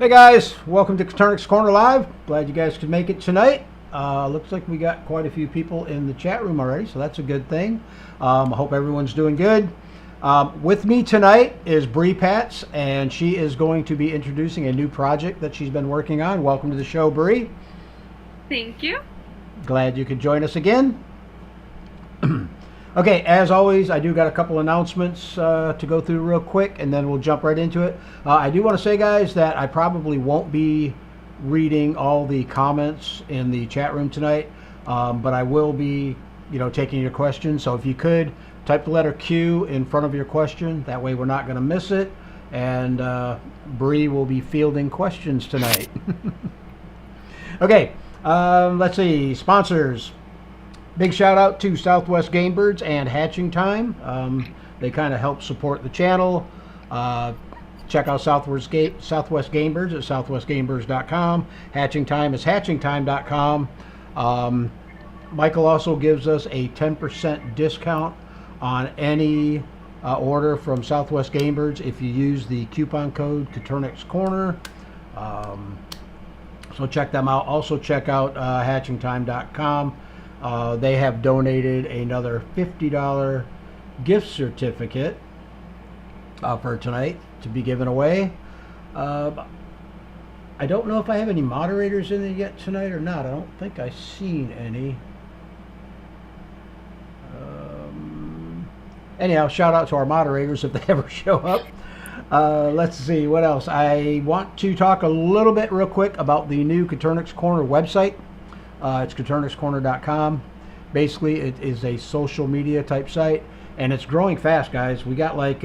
Hey guys, welcome to Coturnix Corner Live. Glad you guys could make it tonight. Looks like we got quite a few people in the chat room already, so that's a good thing. I hope everyone's doing good. With me tonight is Bre Patz, and she is going to be introducing a new project that she's been working on. Welcome to the show, Bre. Thank you. Glad you could join us again. Okay, as always, I do got a couple announcements to go through real quick, and then we'll jump right into it. I do want to say, guys, that I probably won't be reading all the comments in the chat room tonight, but I will be, taking your questions. So if you could type the letter Q in front of your question, that way we're not going to miss it, and Bre will be fielding questions tonight. Okay, let's see, sponsors. Big shout out to Southwest Game Birds and Hatching Time. They kind of help support the channel. Check out Southwest Game Birds at southwestgamebirds.com. Hatching Time is hatchingtime.com. Michael also gives us a 10% discount on any order from Southwest Game Birds if you use the coupon code Coturnix Corner. So check them out. Also check out hatchingtime.com. They have donated another $50 gift certificate for tonight to be given away. I don't know if I have any moderators in there yet tonight or not. I don't think I've seen any. Anyhow, shout out to our moderators if they ever show up. Let's see, what else? I want to talk a little bit real quick about the new Coturnix Corner website. It's coturnixcorner.com. Basically, it is a social media type site, and it's growing fast, guys. We got like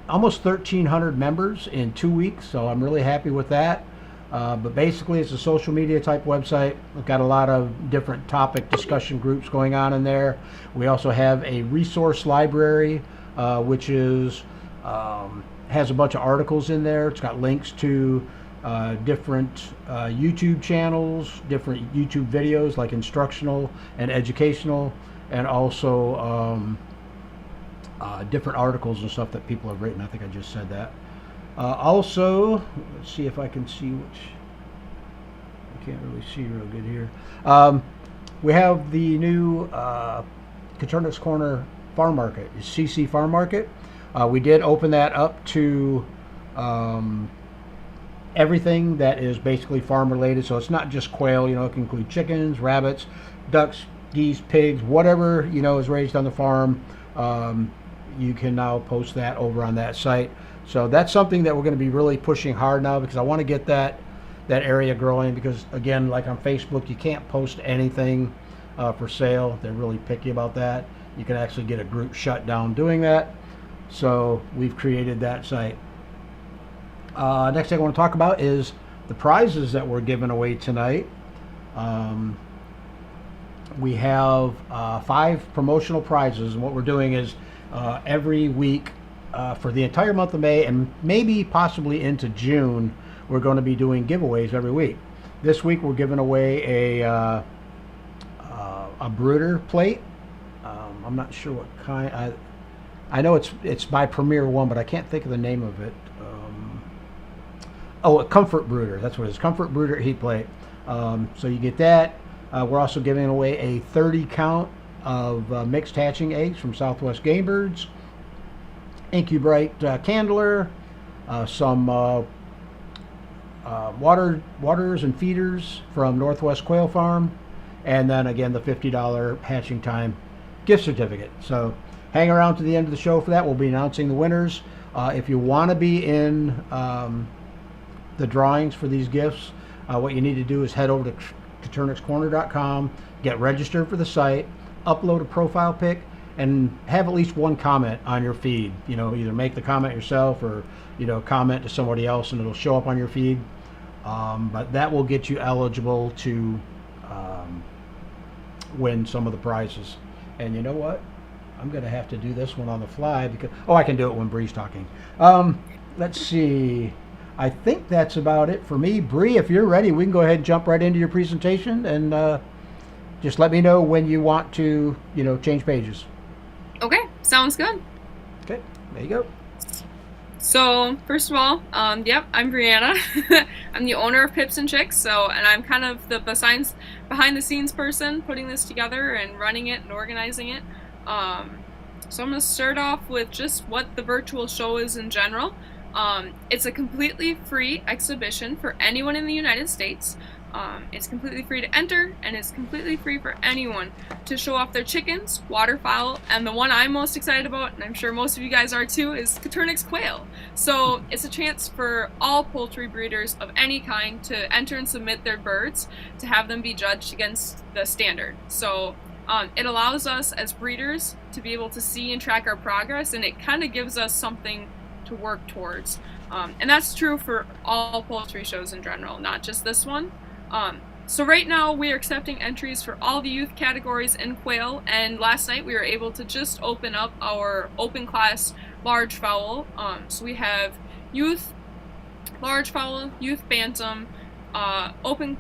almost 1,300 members in 2 weeks, so I'm really happy with that. But basically, it's a social media type website. We've got a lot of different topic discussion groups going on in there. We also have a resource library, which is has a bunch of articles in there. It's got links to different YouTube channels, different YouTube videos like instructional and educational, and also different articles and stuff that people have written. I think I just said that. Also, let's see if I can see which. I can't really see real good here. We have the new Coturnix Corner Farm Market, CC Farm Market. We did open that up to everything that is basically farm related, so it's not just quail. It can include chickens, rabbits, ducks, geese, pigs, whatever is raised on the farm. You can now post that over on that site. So that's something that we're going to be really pushing hard now, because I want to get that area growing, because again, like on Facebook, you can't post anything for sale. They're really picky about that. You can actually get a group shut down doing that. So we've created that site. Next thing I want to talk about is the prizes that we're giving away tonight. We have 5 promotional prizes, and what we're doing is every week for the entire month of May, and maybe possibly into June, we're going to be doing giveaways every week. This week we're giving away a brooder plate. I'm not sure what kind. I know it's by Premier One, but I can't think of the name of it. A Comfort Brooder. That's what it is. Comfort Brooder heat plate. So you get that. We're also giving away a 30 count of mixed hatching eggs from Southwest Game Birds, IncuBrite candler, some waters and feeders from Northwest Quail Farm, and then again the $50 Hatching Time gift certificate. So hang around to the end of the show for that. We'll be announcing the winners. If you want to be in the drawings for these gifts, what you need to do is head over to coturnixcorner.com, get registered for the site, upload a profile pic, and have at least one comment on your feed. Either make the comment yourself or comment to somebody else, and it'll show up on your feed. But that will get you eligible to win some of the prizes. And you know what? I'm going to have to do this one on the fly because I can do it when Bre's talking. Let's see. I think that's about it for me. Bre, if you're ready, we can go ahead and jump right into your presentation, and just let me know when you want to, change pages. Okay, sounds good. Okay, there you go. So first of all, yep, I'm Brianna. I'm the owner of Pips and Chicks. And I'm kind of the behind the scenes person, putting this together and running it and organizing it. So I'm gonna start off with just what the virtual show is in general. It's a completely free exhibition for anyone in the United States. It's completely free to enter, and it's completely free for anyone to show off their chickens, waterfowl, and the one I'm most excited about, and I'm sure most of you guys are too, is Coturnix quail. So it's a chance for all poultry breeders of any kind to enter and submit their birds to have them be judged against the standard. It allows us as breeders to be able to see and track our progress, and it kind of gives us something to work towards. And that's true for all poultry shows in general, not just this one. So right now we are accepting entries for all the youth categories in quail, and last night we were able to just open up our open class large fowl. So we have youth large fowl, youth bantam, open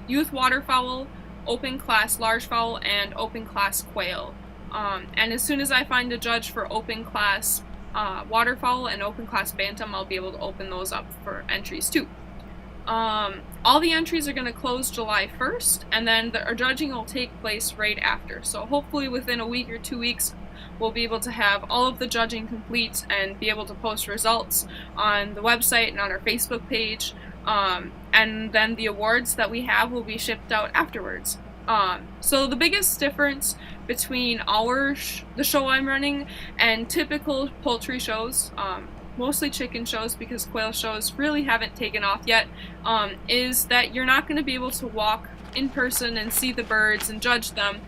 youth waterfowl, open class large fowl, and open class quail. And as soon as I find a judge for open class waterfowl and open class bantam, I'll be able to open those up for entries too. All the entries are going to close July 1st, and then our judging will take place right after. So hopefully within a week or 2 weeks, we'll be able to have all of the judging complete and be able to post results on the website and on our Facebook page. And then the awards that we have will be shipped out afterwards. So the biggest difference between the show I'm running and typical poultry shows, mostly chicken shows because quail shows really haven't taken off yet, is that you're not going to be able to walk in person and see the birds and judge them.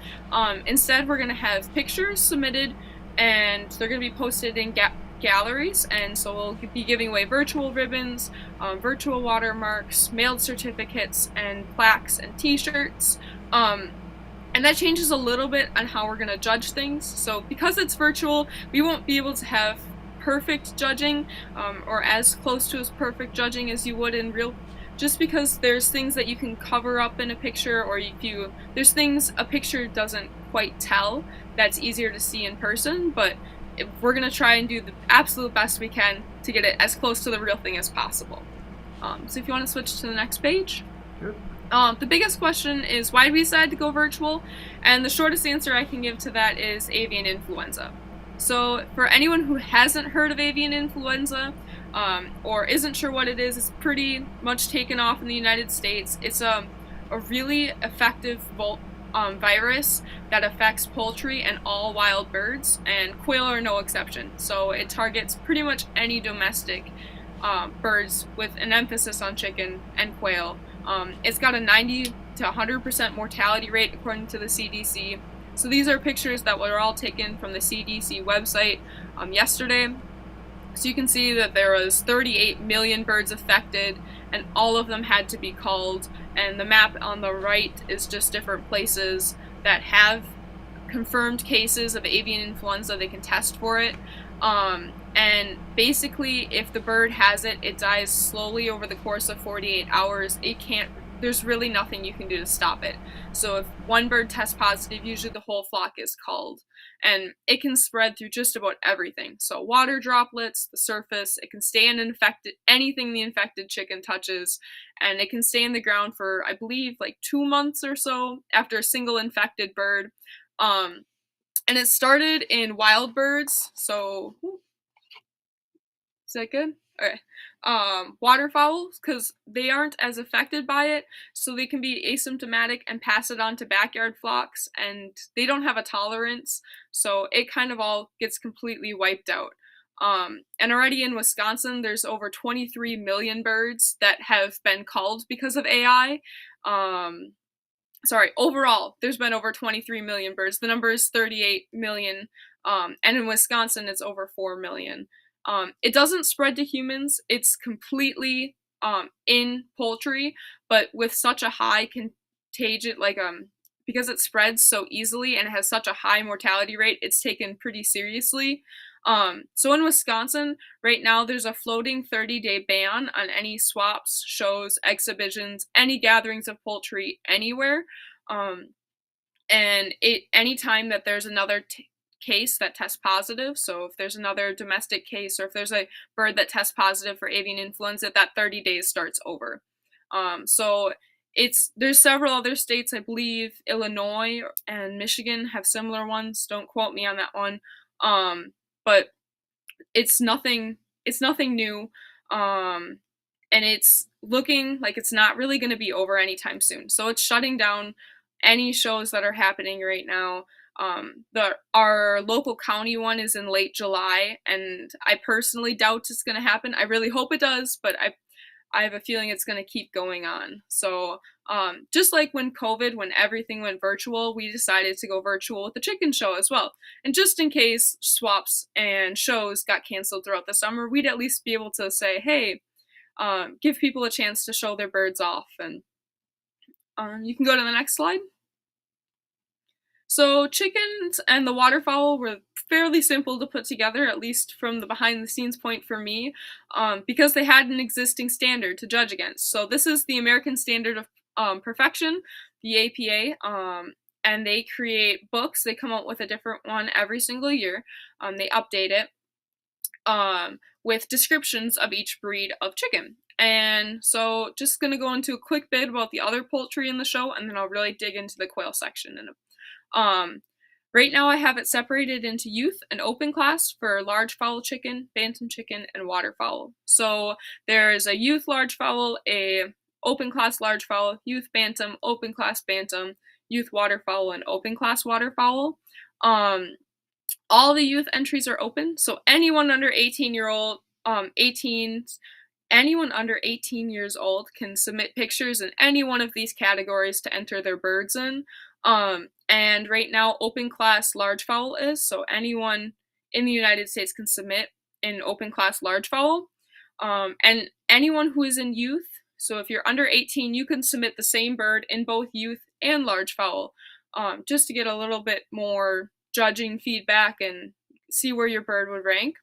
Instead, we're going to have pictures submitted, and they're going to be posted in galleries, and so we'll be giving away virtual ribbons, virtual watermarks, mailed certificates, and plaques and t-shirts. And that changes a little bit on how we're going to judge things. So because it's virtual, we won't be able to have perfect judging, or as close to as perfect judging as you would in real, just because there's things that you can cover up in a picture, or there's things a picture doesn't quite tell that's easier to see in person, but we're going to try and do the absolute best we can to get it as close to the real thing as possible. So if you want to switch to the next page. Sure. The biggest question is why we decided to go virtual, and the shortest answer I can give to that is avian influenza. So for anyone who hasn't heard of avian influenza, or isn't sure what it is, it's pretty much taken off in the United States. It's a really effective virus that affects poultry and all wild birds, and quail are no exception. So it targets pretty much any domestic birds, with an emphasis on chicken and quail. It's got a 90 to 100% mortality rate according to the CDC. So these are pictures that were all taken from the CDC website yesterday. So you can see that there was 38 million birds affected, and all of them had to be culled. And the map on the right is just different places that have confirmed cases of avian influenza. They can test for it. And basically, if the bird has it, it dies slowly over the course of 48 hours. There's really nothing you can do to stop it. So if one bird tests positive, usually the whole flock is culled. And it can spread through just about everything. So water droplets, the surface, it can stay in anything the infected chicken touches, and it can stay in the ground for, I believe, like 2 months or so after a single infected bird. And it started in wild birds, so is that good? Okay. Waterfowl, because they aren't as affected by it, so they can be asymptomatic and pass it on to backyard flocks, and they don't have a tolerance, so it kind of all gets completely wiped out. And already in Wisconsin, there's over 23 million birds that have been culled because of AI. Overall, there's been over 23 million birds. The number is 38 million, and in Wisconsin, it's over 4 million. It doesn't spread to humans. It's completely in poultry, but with such a high contagion, because it spreads so easily and it has such a high mortality rate, it's taken pretty seriously. So in Wisconsin, right now, there's a floating 30-day ban on any swaps, shows, exhibitions, any gatherings of poultry anywhere. And anytime that there's another case that tests positive, so if there's another domestic case or if there's a bird that tests positive for avian influenza, that 30 days starts over. So there's several other states, I believe Illinois and Michigan have similar ones. Don't quote me on that one. But it's nothing new. And it's looking like it's not really going to be over anytime soon. So it's shutting down any shows that are happening right now. Our local county one is in late July, and I personally doubt it's going to happen. I really hope it does, but I have a feeling it's going to keep going on. So just like when everything went virtual, we decided to go virtual with the chicken show as well. And just in case swaps and shows got canceled throughout the summer, we'd at least be able to say, hey, give people a chance to show their birds off. And you can go to the next slide. So chickens and the waterfowl were fairly simple to put together, at least from the behind the scenes point for me, because they had an existing standard to judge against. So this is the American Standard of Perfection, the APA, and they create books. They come out with a different one every single year. They update it with descriptions of each breed of chicken. And so just going to go into a quick bit about the other poultry in the show, and then I'll really dig into the quail section in a right now I have it separated into youth and open class for large fowl chicken, bantam chicken, and waterfowl. So there's a youth large fowl, a open class large fowl, youth bantam, open class bantam, youth waterfowl, and open class waterfowl. All the youth entries are open, so anyone under 18 years old can submit pictures in any one of these categories to enter their birds in. And right now, open class large fowl is, so anyone in the United States can submit in open class large fowl. And anyone who is in youth, so if you're under 18, you can submit the same bird in both youth and large fowl, just to get a little bit more judging feedback and see where your bird would rank.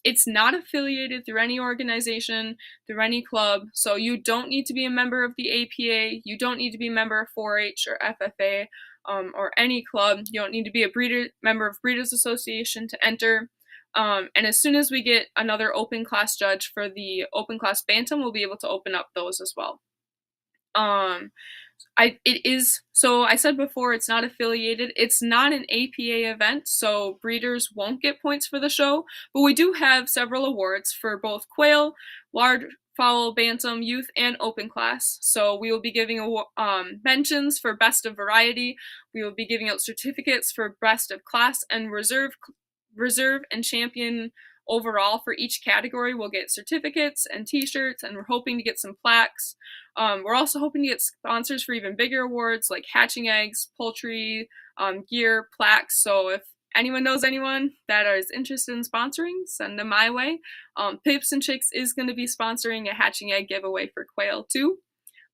It's not affiliated through any organization, through any club, so you don't need to be a member of the APA, you don't need to be a member of 4-H or FFA, or any club. You don't need to be a member of Breeders Association to enter. And as soon as we get another open class judge for the open class bantam, we'll be able to open up those as well. So I said before, it's not affiliated. It's not an APA event, so breeders won't get points for the show, but we do have several awards for both quail, large fowl, bantam, youth, and open class. So we will be giving mentions for best of variety. We will be giving out certificates for best of class, and reserve and champion overall for each category. We'll get certificates and t-shirts, and we're hoping to get some plaques. We're also hoping to get sponsors for even bigger awards like hatching eggs, poultry, gear, plaques. So if anyone knows anyone that is interested in sponsoring, send them my way. Pips and Chicks is going to be sponsoring a hatching egg giveaway for quail too.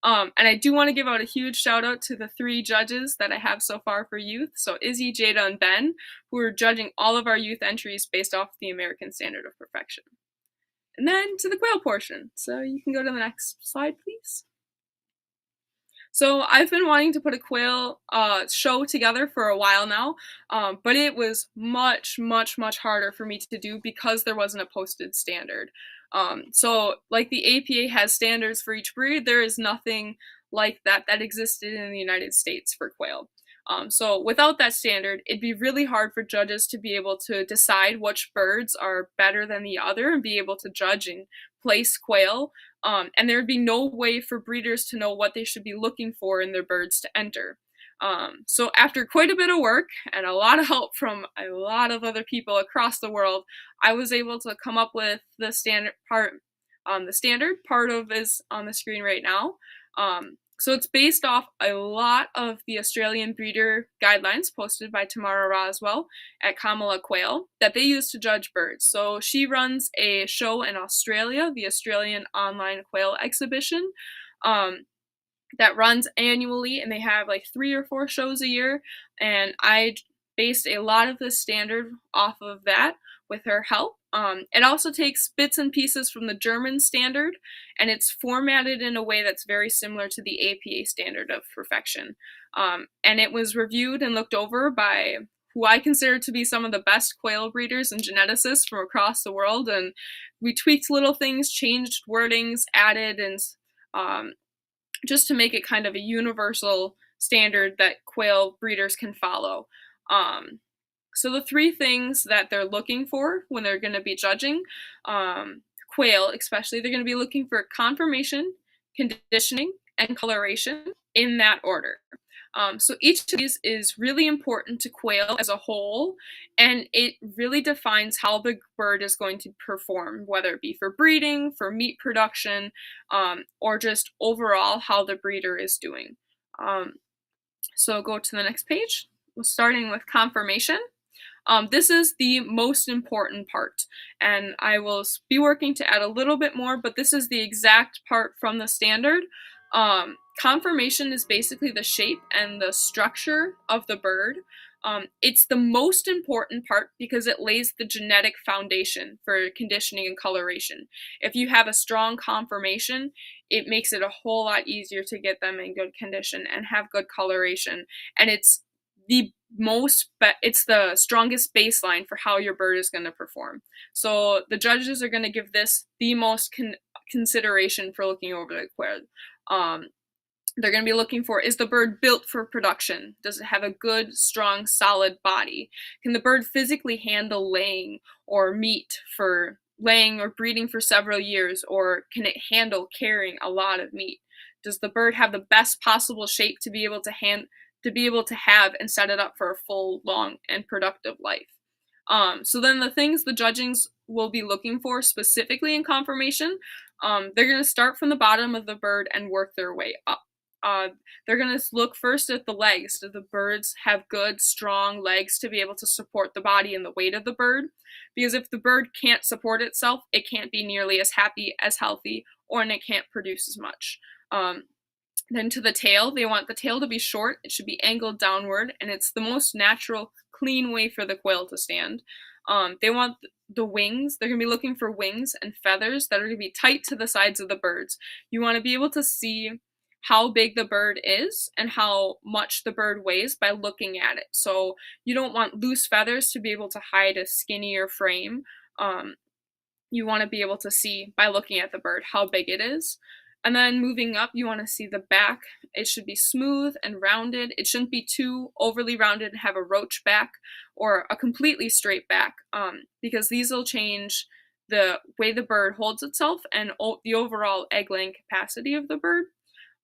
And I do want to give out a huge shout out to the 3 judges that I have so far for youth. So Izzy, Jada, and Ben, who are judging all of our youth entries based off the American Standard of Perfection. And then to the quail portion. So you can go to the next slide, please. So I've been wanting to put a quail show together for a while now, but it was much harder for me to do because there wasn't a posted standard. So like the APA has standards for each breed, there is nothing like that existed in the United States for quail. So without that standard, it'd be really hard for judges to be able to decide which birds are better than the other and be able to judge and place quail. And there'd be no way for breeders to know what they should be looking for in their birds to enter. So after quite a bit of work and a lot of help from a lot of other people across the world, I was able to come up with the standard part. The standard part of is on the screen right now. So it's based off a lot of the Australian breeder guidelines posted by Tamara Roswell at Kamala Quail that they use to judge birds. So she runs a show in Australia, the Australian Online Quail Exhibition, that runs annually, and they have like 3 or 4 shows a year. And I based a lot of the standard off of that with her help. It also takes bits and pieces from the German standard, and it's formatted in a way that's very similar to the APA standard of perfection. And it was reviewed and looked over by who I consider to be some of the best quail breeders and geneticists from across the world, and we tweaked little things, changed wordings, added, and just to make it kind of a universal standard that quail breeders can follow. So the three things that they're looking for when they're going to be judging quail, especially, they're going to be looking for conformation, conditioning, and coloration in that order. So each of these is really important to quail as a whole, and it really defines how the bird is going to perform, whether it be for breeding, for meat production, or just overall how the breeder is doing. So go to the next page. We're starting with conformation. This is the most important part, and I will be working to add a little bit more, but this is the exact part from the standard. Conformation is basically the shape and the structure of the bird. It's the most important part because it lays the genetic foundation for conditioning and coloration. If you have a strong conformation, it makes it a whole lot easier to get them in good condition and have good coloration. And it's the strongest baseline for how your bird is going to perform. So the judges are going to give this the most consideration for looking over the quail. They're going to be looking for, is the bird built for production? Does it have a good, strong, solid body? Can the bird physically handle laying or meat for laying or breeding for several years, or can it handle carrying a lot of meat? Does the bird have the best possible shape to be able to have and set it up for a full, long, and productive life? So then the things the judgings will be looking for specifically in conformation, they're going to start from the bottom of the bird and work their way up. They're going to look first at the legs. Do the birds have good, strong legs to be able to support the body and the weight of the bird? Because if the bird can't support itself, it can't be nearly as happy, as healthy, or it can't produce as much. Then to the tail, they want the tail to be short, it should be angled downward, and it's the most natural, clean way for the quail to stand. They want the wings, they're going to be looking for wings and feathers that are going to be tight to the sides of the birds. You want to be able to see how big the bird is and how much the bird weighs by looking at it. So you don't want loose feathers to be able to hide a skinnier frame. You want to be able to see by looking at the bird how big it is. And then moving up, you want to see the back. It should be smooth and rounded. It shouldn't be too overly rounded and have a roach back or a completely straight back, because these will change the way the bird holds itself and the overall egg laying capacity of the bird.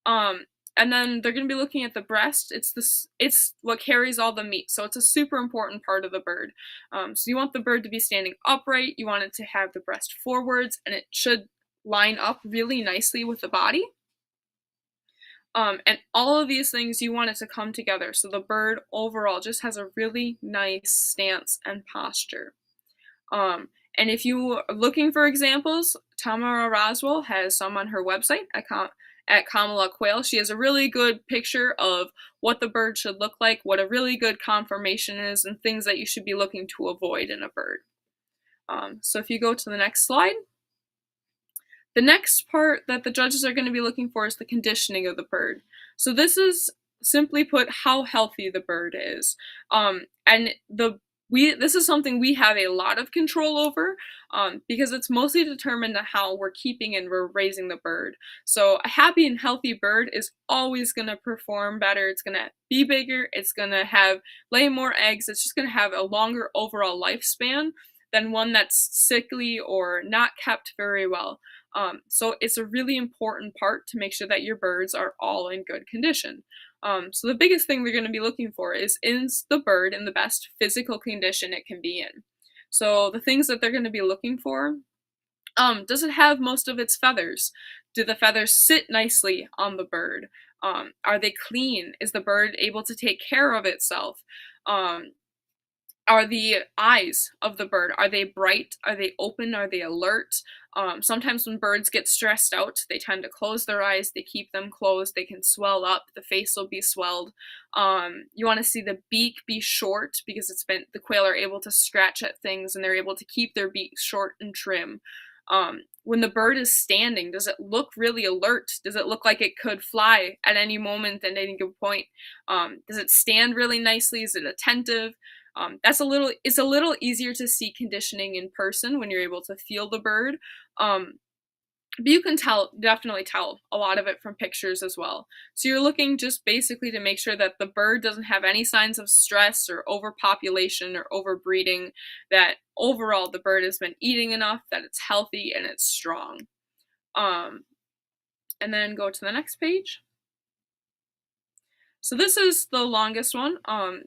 And then they're going to be looking at the breast. It's what carries all the meat, so it's a super important part of the bird. So you want the bird to be standing upright. You want it to have the breast forwards, and it should line up really nicely with the body. And all of these things, you want it to come together so the bird overall just has a really nice stance and posture. And if you are looking for examples, Tamara Roswell has some on her website at Kamala Quail. She has a really good picture of what the bird should look like, what a really good conformation is, and things that you should be looking to avoid in a bird. So if you go to the next slide. The next part that the judges are going to be looking for is the conditioning of the bird. So this is, simply put, how healthy the bird is. This is something we have a lot of control over, because it's mostly determined on how we're keeping and we're raising the bird. So a happy and healthy bird is always going to perform better. It's going to be bigger. It's going to lay more eggs. It's just going to have a longer overall lifespan than one that's sickly or not kept very well. So it's a really important part to make sure that your birds are all in good condition. So the biggest thing they're going to be looking for is the bird in the best physical condition it can be in? So the things that they're going to be looking for, does it have most of its feathers? Do the feathers sit nicely on the bird? Are they clean? Is the bird able to take care of itself? Are the eyes of the bird, are they bright? Are they open? Are they alert? Sometimes when birds get stressed out, they tend to close their eyes. They keep them closed. They can swell up. The face will be swelled. You want to see the beak be short because the quail are able to scratch at things and they're able to keep their beak short and trim. When the bird is standing, does it look really alert? Does it look like it could fly at any moment at any good point? Does it stand really nicely? Is it attentive? It's a little easier to see conditioning in person when you're able to feel the bird. But you can definitely tell a lot of it from pictures as well. So you're looking just basically to make sure that the bird doesn't have any signs of stress or overpopulation or overbreeding, that overall the bird has been eating enough, that it's healthy and it's strong. And then go to the next page. So this is the longest one.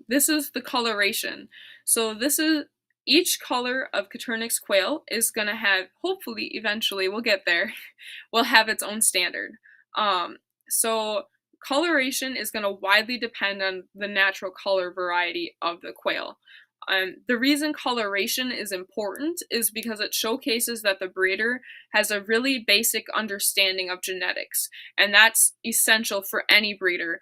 This is the coloration. So this is each color of Coturnix quail is going to have, hopefully, eventually, we'll get there, will have its own standard. So coloration is going to widely depend on the natural color variety of the quail. The reason coloration is important is because it showcases that the breeder has a really basic understanding of genetics, and that's essential for any breeder,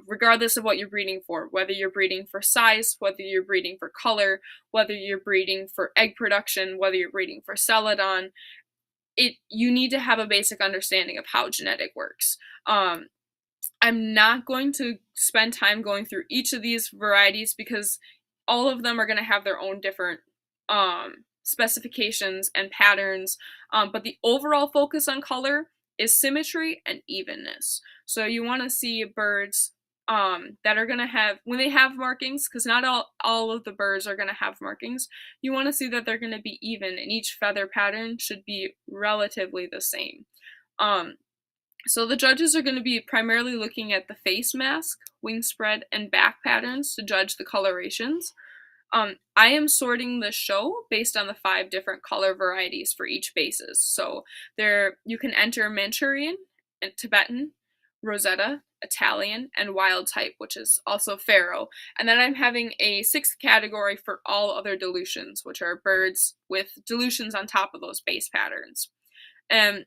regardless of what you're breeding for, whether you're breeding for size, whether you're breeding for color, whether you're breeding for egg production, whether you're breeding for celadon. You need to have a basic understanding of how genetic works. I'm not going to spend time going through each of these varieties because all of them are going to have their own different specifications and patterns, but the overall focus on color is symmetry and evenness. So you want to see birds that are going to have, when they have markings, because not all of the birds are going to have markings, you want to see that they're going to be even, and each feather pattern should be relatively the same. So the judges are going to be primarily looking at the face mask, wing spread, and back patterns to judge the colorations. I am sorting the show based on the 5 different color varieties for each basis. So you can enter Manchurian, and Tibetan, Rosetta, Italian, and wild type, which is also Pharaoh. And then I'm having a 6th category for all other dilutions, which are birds with dilutions on top of those base patterns. And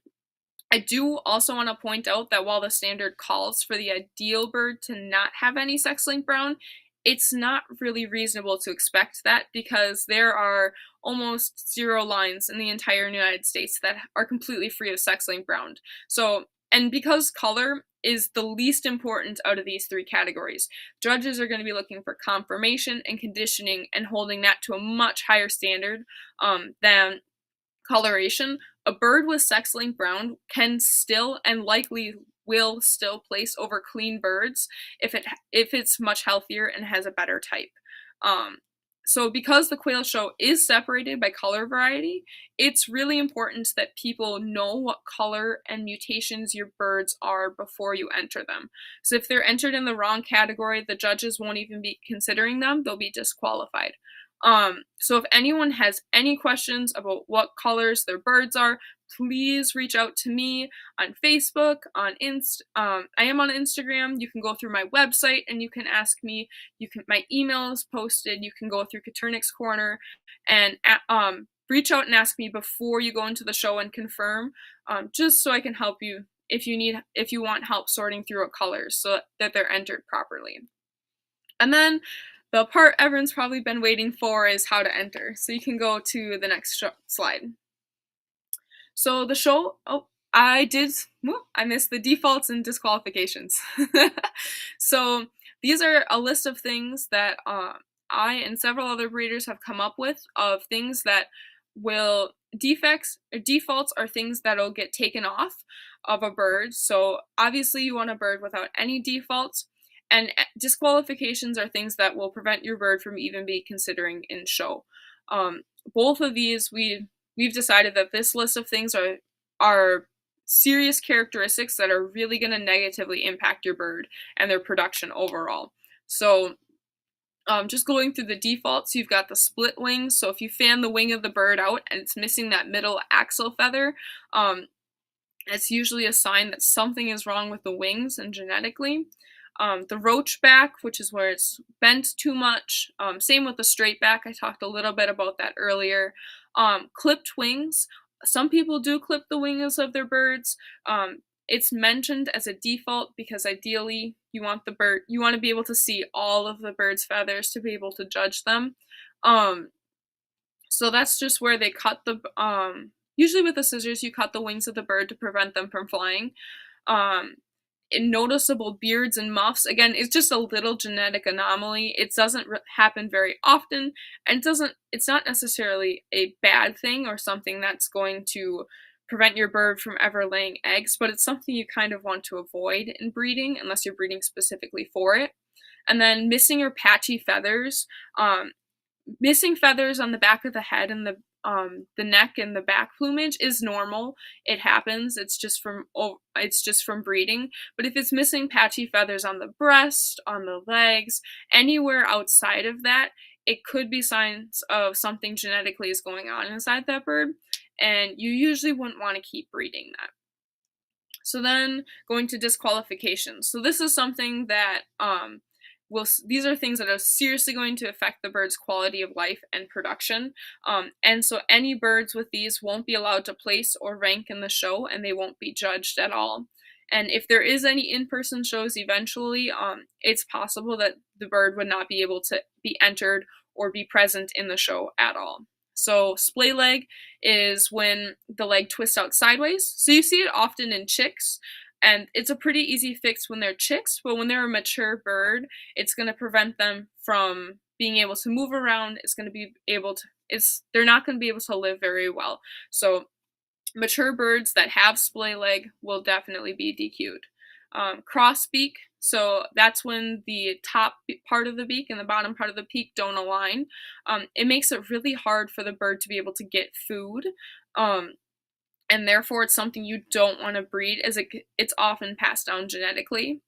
I do also want to point out that while the standard calls for the ideal bird to not have any sex-linked brown, it's not really reasonable to expect that because there are almost 0 lines in the entire United States that are completely free of sex-linked brown. So, and because color is the least important out of these 3 categories, judges are going to be looking for conformation and conditioning and holding that to a much higher standard than coloration. A bird with sex-linked brown can still and likely will still place over clean birds if it's much healthier and has a better type. So because the quail show is separated by color variety, it's really important that people know what color and mutations your birds are before you enter them. So if they're entered in the wrong category, the judges won't even be considering them, they'll be disqualified. So if anyone has any questions about what colors their birds are, please reach out to me on Facebook, I am on Instagram. You can go through my website and you can ask me. My email is posted. You can go through Coturnix Corner and reach out and ask me before you go into the show and confirm, just so I can help you if you want help sorting through what colors so that they're entered properly. And then the part everyone's probably been waiting for is how to enter. So you can go to the next slide. So the show, I missed the defaults and disqualifications. So these are a list of things that I and several other breeders have come up with of things that defaults are things that'll get taken off of a bird. So obviously you want a bird without any defaults. And disqualifications are things that will prevent your bird from even be considering in show. Both of these, we've decided that this list of things are serious characteristics that are really going to negatively impact your bird and their production overall. So just going through the defaults, you've got the split wings. So if you fan the wing of the bird out and it's missing that middle axil feather, it's usually a sign that something is wrong with the wings and genetically. The roach back, which is where it's bent too much. Same with the straight back. I talked a little bit about that earlier. Clipped wings. Some people do clip the wings of their birds. It's mentioned as a default because ideally you want to be able to see all of the bird's feathers to be able to judge them. So that's just where they cut usually with the scissors, you cut the wings of the bird to prevent them from flying. noticeable beards and muffs. Again, it's just a little genetic anomaly. It doesn't happen very often, and it's not necessarily a bad thing or something that's going to prevent your bird from ever laying eggs, but it's something you kind of want to avoid in breeding unless you're breeding specifically for it. And then missing or patchy feathers. Missing feathers on the back of the head and the neck and the back plumage is normal. It happens. It's just from breeding. But if it's missing patchy feathers on the breast, on the legs, anywhere outside of that, it could be signs of something genetically is going on inside that bird, and you usually wouldn't want to keep breeding that. So then going to disqualifications. So this is something that these are things that are seriously going to affect the bird's quality of life and production. And so any birds with these won't be allowed to place or rank in the show, and they won't be judged at all. And if there is any in-person shows eventually, it's possible that the bird would not be able to be entered or be present in the show at all. So splay leg is when the leg twists out sideways. So you see it often in chicks, and it's a pretty easy fix when they're chicks, but when they're a mature bird, it's going to prevent them from being able to move around. They're not going to be able to live very well. So mature birds that have splay leg will definitely be DQ'd. Cross beak, so that's when the top part of the beak and the bottom part of the beak don't align. It makes it really hard for the bird to be able to get food, and therefore it's something you don't want to breed, as it's often passed down genetically.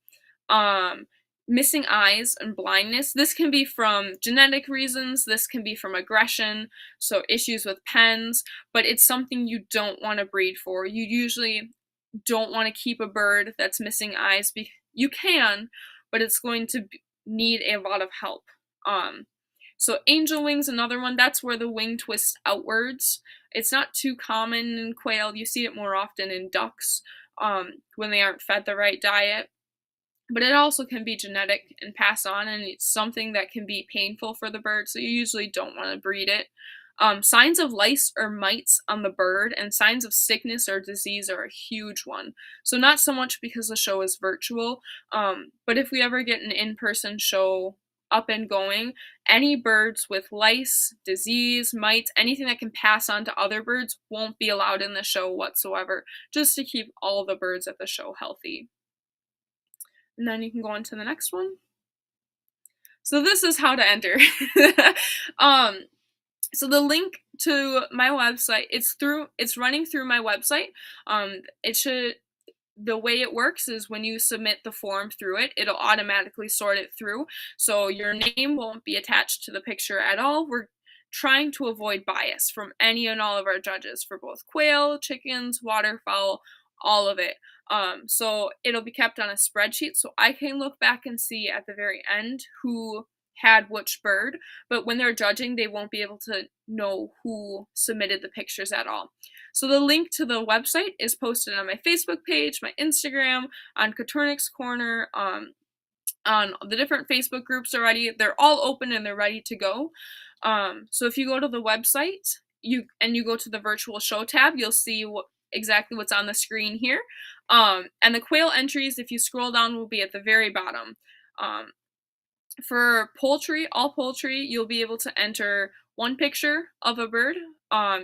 Missing eyes and blindness, this can be from genetic reasons, this can be from aggression, so issues with pens, but it's something you don't want to breed for. You usually don't want to keep a bird that's missing eyes. You can, but it's going to need a lot of help. So angel wings, another one, that's where the wing twists outwards. It's not too common in quail. You see it more often in ducks when they aren't fed the right diet. But it also can be genetic and pass on, and it's something that can be painful for the bird, so you usually don't want to breed it. Signs of lice or mites on the bird and signs of sickness or disease are a huge one. So not so much because the show is virtual, but if we ever get an in-person show up and going, any birds with lice, disease, mites, anything that can pass on to other birds won't be allowed in the show whatsoever, just to keep all the birds at the show healthy. And then you can go on to the next one. So this is how to enter. So the link to my website, it's running through my website. The way it works is when you submit the form through it, it'll automatically sort it through. So your name won't be attached to the picture at all. We're trying to avoid bias from any and all of our judges for both quail, chickens, waterfowl, all of it. So it'll be kept on a spreadsheet, so I can look back and see at the very end who had which bird, but when they're judging, they won't be able to know who submitted the pictures at all. So the link to the website is posted on my Facebook page, my Instagram, on Coturnix Corner, on the different Facebook groups already. They're all open and they're ready to go. So if you go to the website, you go to the virtual show tab, you'll see exactly what's on the screen here. And the quail entries, if you scroll down, will be at the very bottom. For poultry, all poultry, you'll be able to enter one picture of a bird.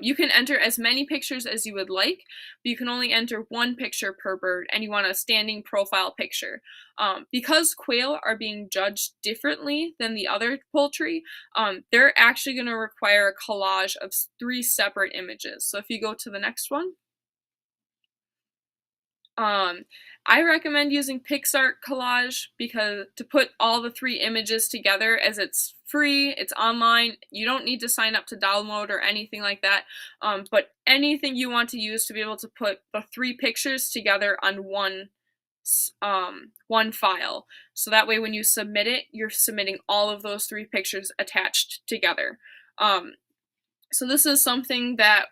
You can enter as many pictures as you would like, but you can only enter one picture per bird, and you want a standing profile picture. Because quail are being judged differently than the other poultry, they're actually going to require a collage of 3 separate images. So if you go to the next one, I recommend using PixArt Collage because to put all the 3 images together, as it's free, it's online, you don't need to sign up to download or anything like that, but anything you want to use to be able to put the 3 pictures together on one file. So that way when you submit it, you're submitting all of those 3 pictures attached together. So this is something that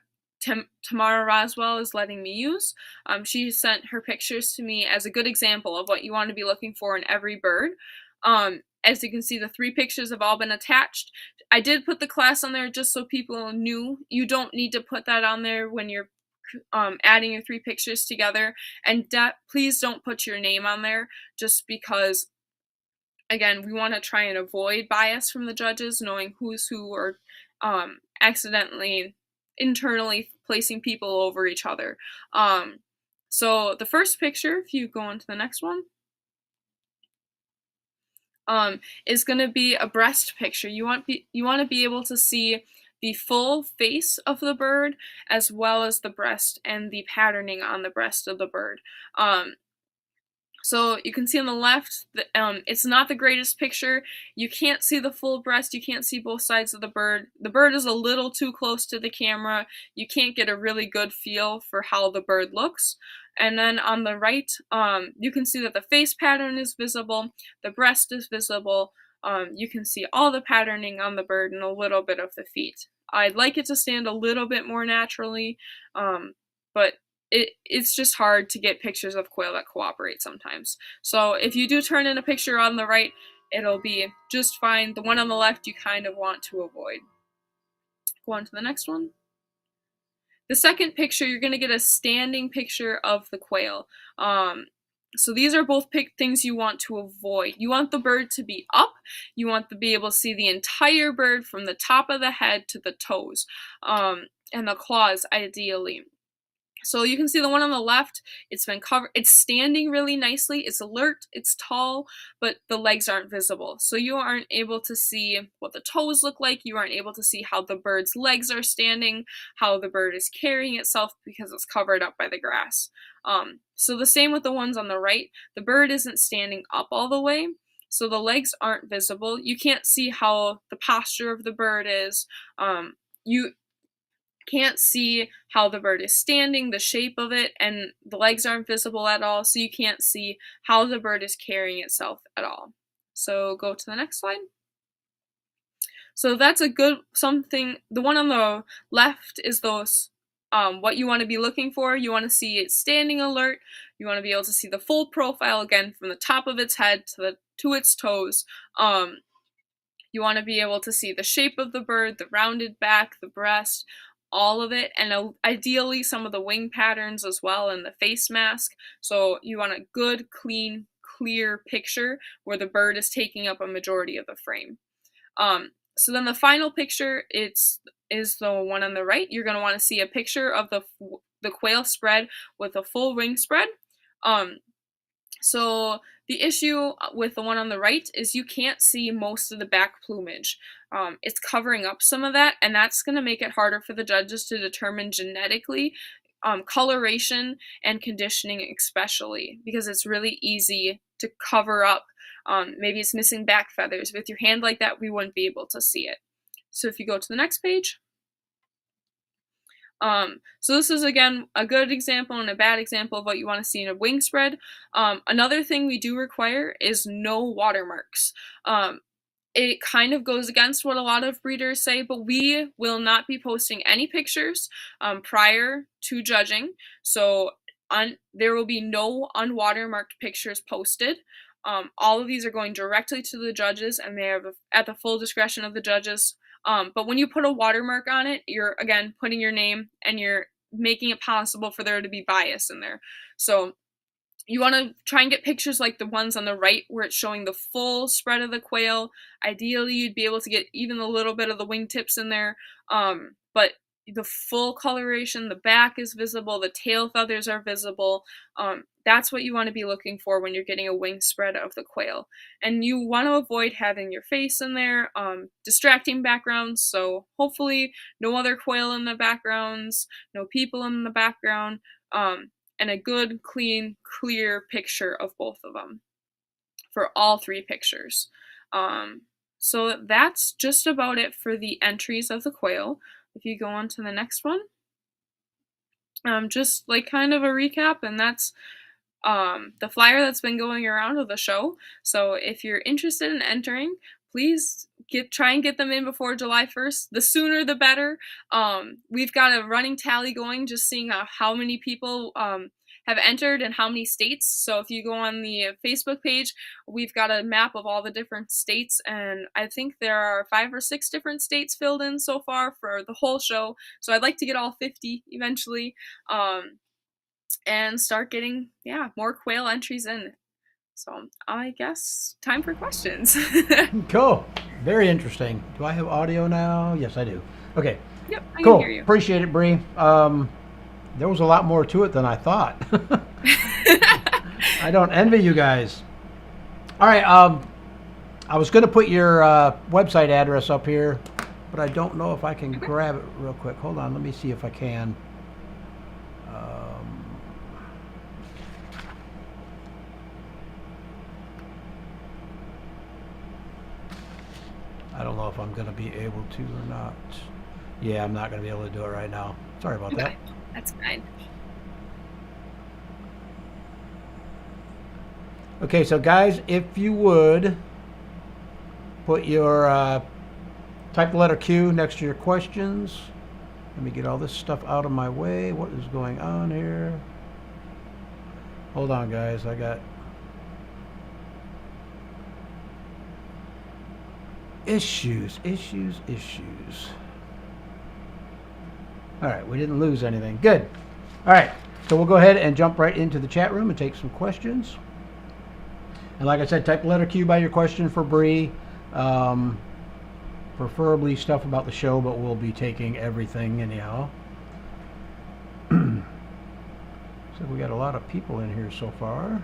Tamara Roswell is letting me use. She sent her pictures to me as a good example of what you want to be looking for in every bird. As you can see, the 3 pictures have all been attached. I did put the class on there just so people knew. You don't need to put that on there when you're adding your 3 pictures together. And please don't put your name on there, just because, again, we want to try and avoid bias from the judges, knowing who's who, or accidentally internally placing people over each other. So the first picture, if you go on to the next one, is going to be a breast picture. You want to be able to see the full face of the bird, as well as the breast and the patterning on the breast of the bird. So you can see on the left, it's not the greatest picture. You can't see the full breast. You can't see both sides of the bird. The bird is a little too close to the camera. You can't get a really good feel for how the bird looks. And then on the right, you can see that the face pattern is visible. The breast is visible. You can see all the patterning on the bird and a little bit of the feet. I'd like it to stand a little bit more naturally, but it's just hard to get pictures of quail that cooperate sometimes. So if you do turn in a picture on the right, it'll be just fine. The one on the left you kind of want to avoid. Go on to the next one. The second picture, you're going to get a standing picture of the quail. So these are both things you want to avoid. You want the bird to be up. You want to be able to see the entire bird from the top of the head to the toes, and the claws ideally. So you can see the one on the left, it's been covered, it's standing really nicely, it's alert, it's tall, but the legs aren't visible. So you aren't able to see what the toes look like, you aren't able to see how the bird's legs are standing, how the bird is carrying itself, because it's covered up by the grass. So the same with the ones on the right, the bird isn't standing up all the way, so the legs aren't visible. You can't see how the posture of the bird is. You can't see how the bird is standing, the shape of it, and the legs aren't visible at all, so you can't see how the bird is carrying itself at all. So go to the next slide. So that's a good something. The one on the left is those what you want to be looking for. You want to see it standing alert. You want to be able to see the full profile, again, from the top of its head to its toes. You want to be able to see the shape of the bird, the rounded back, the breast, all of it, and ideally some of the wing patterns as well, and the face mask. So you want a good, clean, clear picture where the bird is taking up a majority of the frame. So then the final picture is the one on the right. You're going to want to see a picture of the quail spread with a full wing spread. So the issue with the one on the right is you can't see most of the back plumage. It's covering up some of that, and that's going to make it harder for the judges to determine genetically coloration and conditioning, especially because it's really easy to cover up. Maybe it's missing back feathers. With your hand like that, we wouldn't be able to see it. So if you go to the next page. So this is, again, a good example and a bad example of what you want to see in a wing spread. Another thing we do require is no watermarks. It kind of goes against what a lot of breeders say, but we will not be posting any pictures prior to judging. So there will be no unwatermarked pictures posted. All of these are going directly to the judges, and they are at the full discretion of the judges. But when you put a watermark on it, you're, again, putting your name, and you're making it possible for there to be bias in there. So you want to try and get pictures like the ones on the right where it's showing the full spread of the quail. Ideally, you'd be able to get even a little bit of the wingtips in there, but the full coloration, the back is visible, the tail feathers are visible. That's what you want to be looking for when you're getting a wing spread of the quail. And you want to avoid having your face in there, distracting backgrounds, so hopefully no other quail in the backgrounds, no people in the background, and a good, clean, clear picture of both of them for all 3 pictures. So that's just about it for the entries of the quail. If you go on to the next one, just like kind of a recap, and that's the flyer that's been going around of the show. So if you're interested in entering, please try and get them in before July 1st. The sooner the better. We've got a running tally going, just seeing how many people have entered and how many states. So if you go on the Facebook page, we've got a map of all the different states, and I think there are 5 or 6 different states filled in so far for the whole show. So I'd like to get all 50 eventually, and start getting more quail entries in. So I guess time for questions. Cool. Very interesting. Do I have audio now? Yes, I do. Okay. Yep, I Cool. can hear you. Appreciate it, Bre. There was a lot more to it than I thought. I don't envy you guys. All right. I was going to put your website address up here, but I don't know if I can grab it real quick. Hold on. Let me see if I can. I don't know if I'm going to be able to or not. Yeah, I'm not going to be able to do it right now. Sorry about that. That's fine. Okay, so guys, if you would put your type the letter Q next to your questions. Let me get all this stuff out of my way. What is going on here? Hold on, guys. I got issues. All right, we didn't lose anything. Good. All right, so we'll go ahead and jump right into the chat room and take some questions. And like I said, type the letter Q by your question for Bre. Preferably stuff about the show, but we'll be taking everything anyhow. So we got a lot of people in here so far.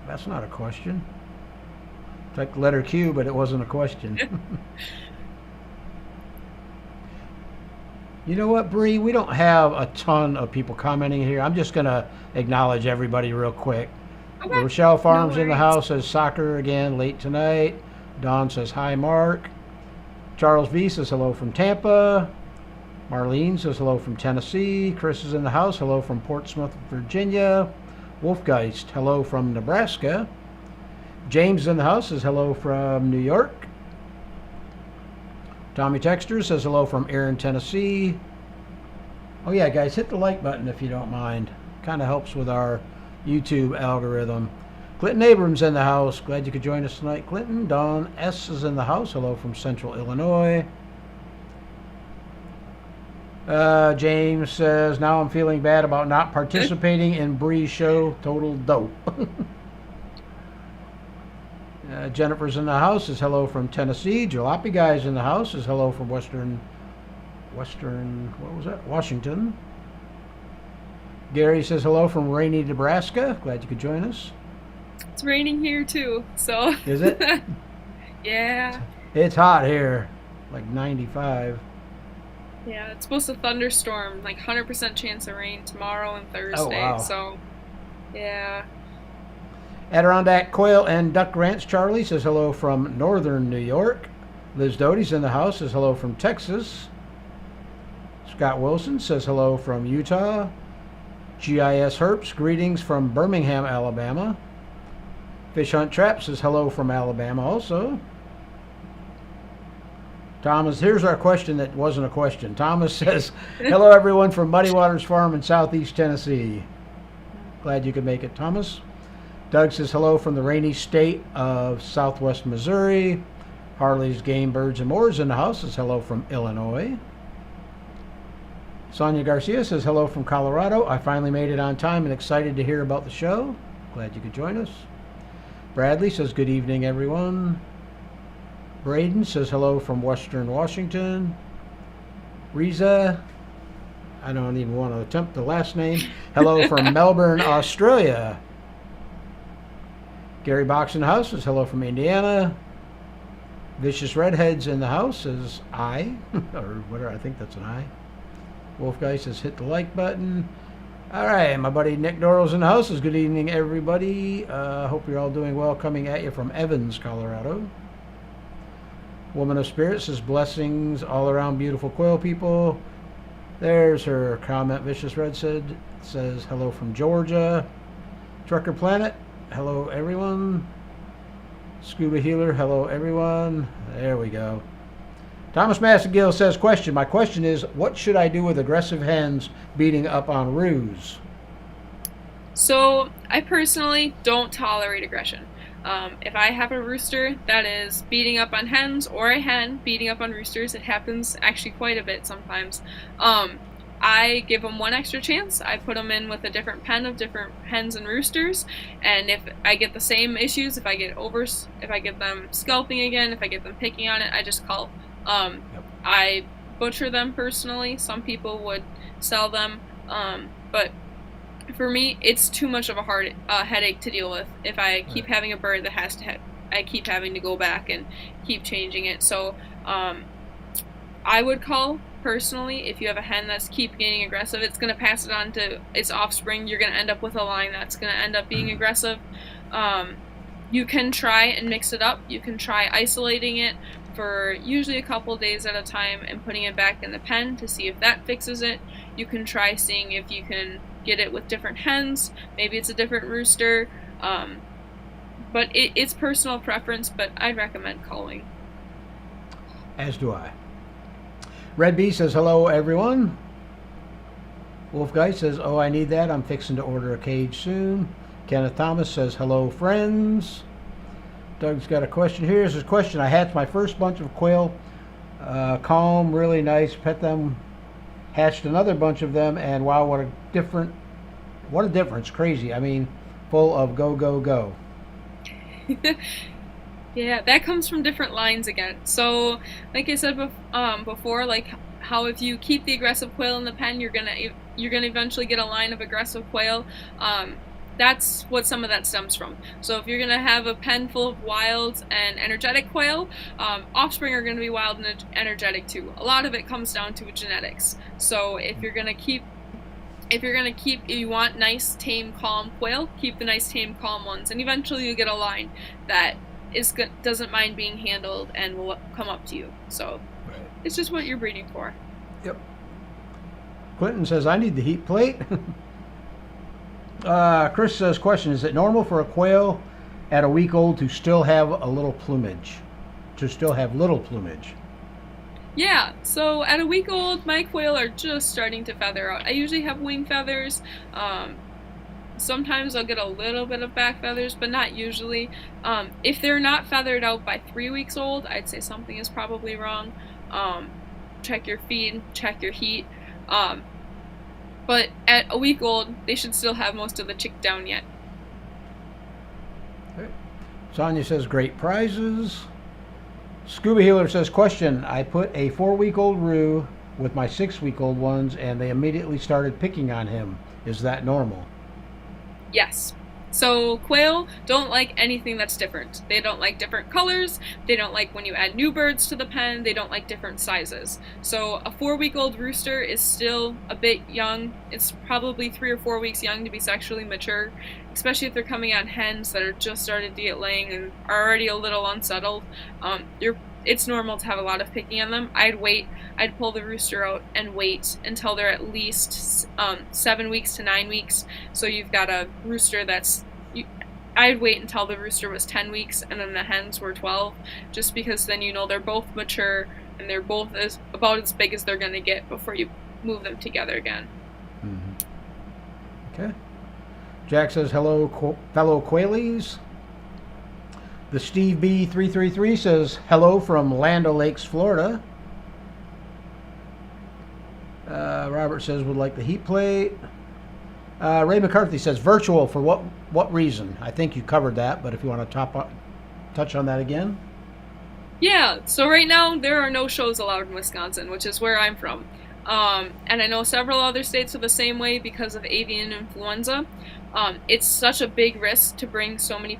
That's not a question. Type the letter Q, but it wasn't a question. You know what, Bre? We don't have a ton of people commenting here. I'm just going to acknowledge everybody real quick. Okay. Rochelle Farms No in the house says soccer again late tonight. Dawn says hi, Mark. Charles V says hello from Tampa. Marlene says hello from Tennessee. Chris is in the house. Hello from Portsmouth, Virginia. Wolfgeist, hello from Nebraska. James in the house says hello from New York. Tommy Texter says hello from Erin, Tennessee. Oh yeah, guys, hit the like button if you don't mind. Kind of helps with our YouTube algorithm. Clinton Abrams in the house. Glad you could join us tonight, Clinton. Dawn S is in the house. Hello from Central Illinois. James says, now I'm feeling bad about not participating in Bre's show. Total dope. Jennifer's in the house. Says hello from Tennessee. Jalopy Guy's in the house. Says hello from Western, what was that? Washington. Gary says hello from rainy Nebraska. Glad you could join us. It's raining here too, so. Is it? Yeah. It's hot here. Like 95. Yeah, it's supposed to thunderstorm, like 100% chance of rain tomorrow and Thursday. Oh, wow. So, yeah. Adirondack Quail and Duck Ranch Charlie says hello from northern New York. Liz Doty's in the house, says hello from Texas. Scott Wilson says hello from Utah. GIS Herps, greetings from Birmingham, Alabama. Fish Hunt Trap says hello from Alabama also. Thomas, here's our question that wasn't a question. Thomas says, hello everyone from Muddy Waters Farm in southeast Tennessee. Glad you could make it, Thomas. Doug says hello from the rainy state of southwest Missouri. Harley's Game, Birds, and More is in the house. Says hello from Illinois. Sonia Garcia says hello from Colorado. I finally made it on time and excited to hear about the show. Glad you could join us. Bradley says good evening, everyone. Braden says hello from Western Washington. Riza, I don't even want to attempt the last name. Hello from Melbourne, Australia. Gary Box in the house says hello from Indiana. Vicious Redheads in the house says I, or whatever, I think that's an I. Wolf Guy says hit the like button. All right, my buddy Nick Dorrell's in the house says good evening, everybody. Hope you're all doing well. Coming at you from Evans, Colorado. Woman of Spirit says blessings all around, beautiful quail people. There's her comment. Vicious Red says hello from Georgia. Trucker Planet, hello everyone. Scuba Healer, hello everyone. There we go. Thomas Massagill says, question. My question is, what should I do with aggressive hens beating up on roos? So I personally don't tolerate aggression. If I have a rooster that is beating up on hens, or a hen beating up on roosters, it happens actually quite a bit sometimes. I give them one extra chance. I put them in with a different pen of different hens and roosters, and if I get the same issues, if I get them scalping again, if I get them picking on it, I just call. I butcher them personally. Some people would sell them, but for me, it's too much of a headache to deal with. If I keep having a bird that I keep having to go back and keep changing it. So I would call. Personally, if you have a hen that's keep getting aggressive, it's going to pass it on to its offspring. You're going to end up with a line that's going to end up being aggressive. You can try and mix it up. You can try isolating it for usually a couple days at a time and putting it back in the pen to see if that fixes it. You can try seeing if you can get it with different hens. Maybe it's a different rooster. But it's personal preference, but I'd recommend culling. As do I. Red Bee says, hello, everyone. Wolf Guy says, oh, I need that. I'm fixing to order a cage soon. Kenneth Thomas says, hello, friends. Doug's got a question here. Here's his question. I hatched my first bunch of quail. Calm, really nice. Pet them. Hatched another bunch of them. And wow, what a difference. Crazy. I mean, full of go, go, go. Yeah, that comes from different lines again. So, like I said before, like how if you keep the aggressive quail in the pen, you're gonna eventually get a line of aggressive quail. That's what some of that stems from. So if you're gonna have a pen full of wild and energetic quail, offspring are gonna be wild and energetic too. A lot of it comes down to genetics. So if you want nice, tame, calm quail, keep the nice, tame, calm ones, and eventually you get a line that doesn't mind being handled and will come up to you. So It's just what you're breeding for. Yep. Clinton says, I need the heat plate. Chris says, question, is it normal for a quail at a week old to still have a little plumage? Yeah, so at a week old, my quail are just starting to feather out. I usually have wing feathers. Sometimes I'll get a little bit of back feathers, but not usually. If they're not feathered out by 3 weeks old, I'd say something is probably wrong. Check your feed, check your heat. But at a week old, they should still have most of the chick down yet. Okay. Sonia says, great prizes. Scuba Healer says, question, I put a 4-week-old roo with my 6-week-old ones, and they immediately started picking on him. Is that normal? Yes. So quail don't like anything that's different. They don't like different colors. They don't like when you add new birds to the pen. They don't like different sizes. So a 4-week-old rooster is still a bit young. It's probably 3 or 4 weeks young to be sexually mature, especially if they're coming on hens that are just started to get laying and are already a little unsettled. It's normal to have a lot of picking on them. I'd pull the rooster out and wait until they're at least 7 weeks to 9 weeks. So you've got a rooster I'd wait until the rooster was 10 weeks and then the hens were 12, just because then you know they're both mature and they're both about as big as they're going to get before you move them together again. Mm-hmm. Okay. Jack says, hello, fellow quailies. The Steve B333 says, hello from Land O'Lakes, Florida. Robert says, would like the heat plate. Ray McCarthy says, virtual for what reason? I think you covered that, but if you want to touch on that again. Yeah, so right now there are no shows allowed in Wisconsin, which is where I'm from. And I know several other states are the same way because of avian influenza. It's such a big risk to bring so many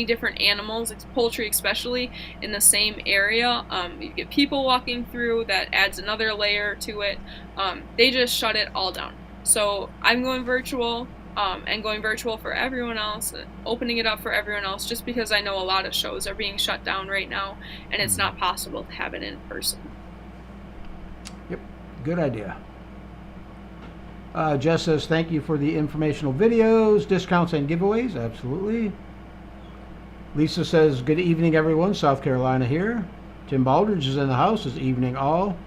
different animals, poultry especially, in the same area. You get people walking through, that adds another layer to it. They just shut it all down. So I'm going virtual, and going virtual for everyone else, opening it up for everyone else, just because I know a lot of shows are being shut down right now, and it's not possible to have it in person. Yep, good idea. Jess says, thank you for the informational videos, discounts, and giveaways. Absolutely. Lisa says, good evening, everyone. South Carolina here. Tim Baldridge is in the house this evening, all.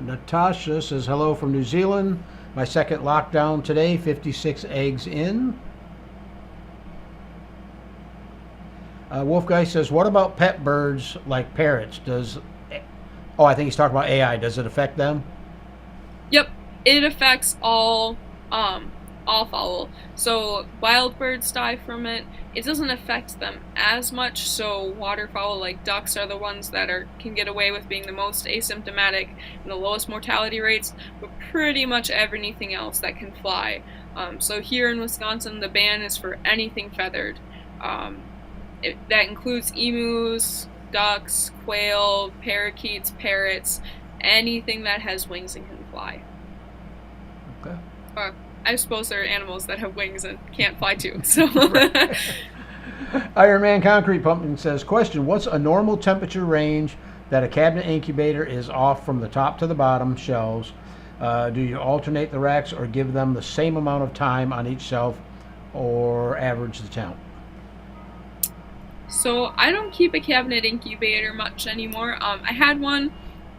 Natasha says hello from New Zealand. My second lockdown today, 56 eggs in. Wolf Guy says, what about pet birds like parrots? I think he's talking about AI. Does it affect them? Yep, it affects all fowl. So wild birds die from it. It doesn't affect them as much. So waterfowl like ducks are the ones that can get away with being the most asymptomatic and the lowest mortality rates, but pretty much everything else that can fly. So here in Wisconsin, the ban is for anything feathered. That includes emus, ducks, quail, parakeets, parrots, anything that has wings and can fly. Okay. I suppose there are animals that have wings and can't fly too. So. Iron Man Concrete Pumpkin says, question, what's a normal temperature range that a cabinet incubator is off from the top to the bottom shelves? Do you alternate the racks or give them the same amount of time on each shelf or average the temp? So I don't keep a cabinet incubator much anymore. I had one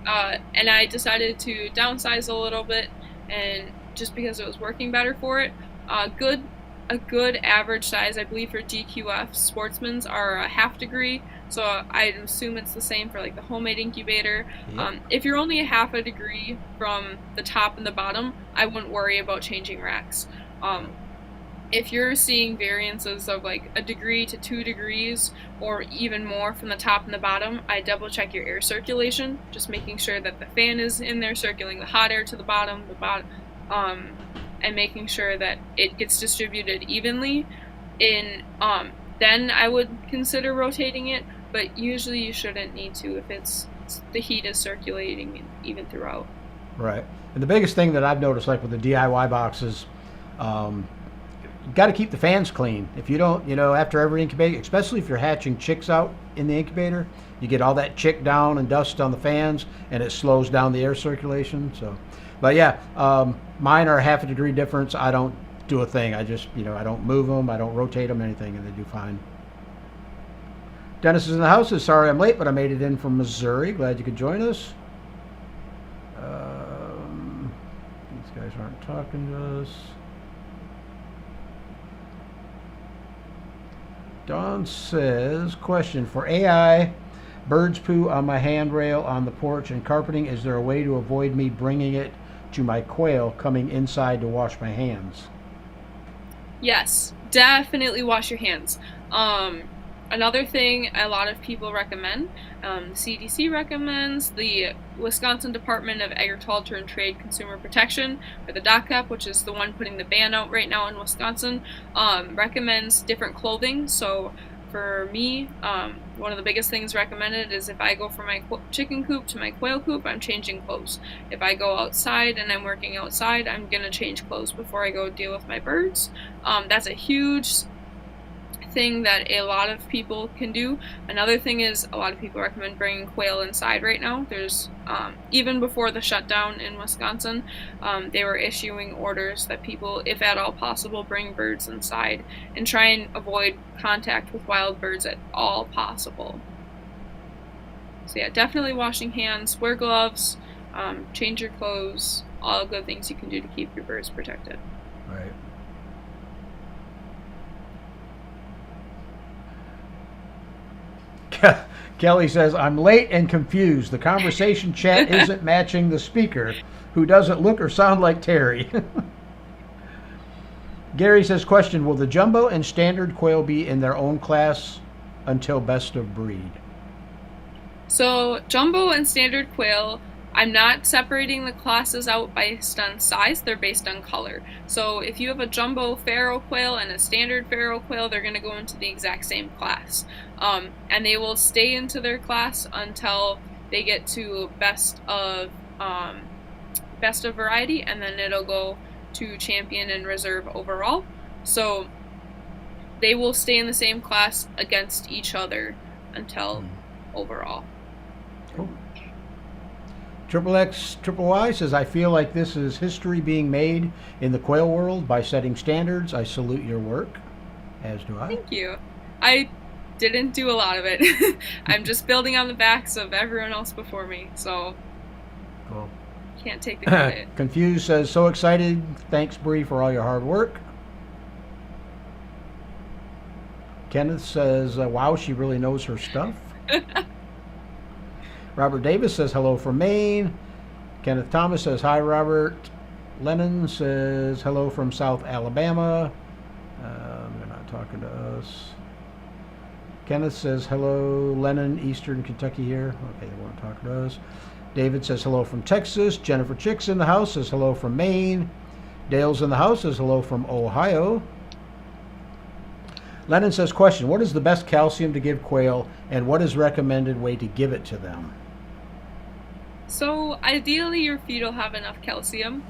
and I decided to downsize a little bit, and just because it was working better for it. A good average size, I believe, for DQF sportsmen's are a ½ degree, so I assume it's the same for like the homemade incubator. Yep. If you're only a ½ degree from the top and the bottom, I wouldn't worry about changing racks. If you're seeing variances of like 1 degree to 2 degrees or even more from the top and the bottom, I double check your air circulation, just making sure that the fan is in there circulating the hot air to the bottom, and making sure that it gets distributed evenly. Then I would consider rotating it, but usually you shouldn't need to if the heat is circulating even throughout. Right. And the biggest thing that I've noticed, like with the DIY boxes, you got to keep the fans clean. If you don't, after every incubator, especially if you're hatching chicks out in the incubator, you get all that chick down and dust on the fans, and it slows down the air circulation. So, but yeah, mine are a ½ degree difference. I don't do a thing. I just, I don't move them. I don't rotate them, anything, and they do fine. Dennis is in the house. Sorry I'm late, but I made it in from Missouri. Glad you could join us. These guys aren't talking to us. Don says, question, for AI, birds poo on my handrail on the porch and carpeting, is there a way to avoid me bringing it to my quail coming inside to wash my hands? Yes, definitely wash your hands. Another thing a lot of people recommend, the CDC recommends, the Wisconsin Department of Agriculture and Trade Consumer Protection, or the DOCAP, which is the one putting the ban out right now in Wisconsin, recommends different clothing. So for me, one of the biggest things recommended is if I go from my chicken coop to my quail coop, I'm changing clothes. If I go outside and I'm working outside, I'm going to change clothes before I go deal with my birds. That's a huge thing that a lot of people can do. Another thing is a lot of people recommend bringing quail inside right now. There's even before the shutdown in Wisconsin, they were issuing orders that people, if at all possible, bring birds inside and try and avoid contact with wild birds at all possible. So yeah, definitely washing hands, wear gloves, change your clothes, all good things you can do to keep your birds protected. Right. Kelly says, I'm late and confused. The conversation chat isn't matching the speaker, who doesn't look or sound like Terry. Gary says, question, will the jumbo and standard quail be in their own class until best of breed? So jumbo and standard quail, I'm not separating the classes out based on size, they're based on color. So if you have a jumbo pharaoh quail and a standard pharaoh quail, they're going to go into the exact same class. And they will stay into their class until they get to best of variety, and then it'll go to champion and reserve overall. So they will stay in the same class against each other until overall. Cool. Triple X Triple Y says, I feel like this is history being made in the quail world by setting standards. I salute your work. as do I. Thank you. I didn't do a lot of it. I'm just building on the backs of everyone else before me, so Cool. can't take the credit. Confused says, so excited. Thanks, Bre, for all your hard work. Kenneth says, wow, she really knows her stuff. Robert Davis says, hello from Maine. Kenneth Thomas says, hi, Robert. Lennon says, hello from South Alabama. They're not talking to us. Kenneth says, hello, Lennon, Eastern Kentucky here. Okay, they weren't talking to us. David says, hello from Texas. Jennifer Chick's in the house says, hello from Maine. Dale's in the house says, hello from Ohio. Lennon says, question, what is the best calcium to give quail, and what is recommended way to give it to them? So ideally your feed will have enough calcium.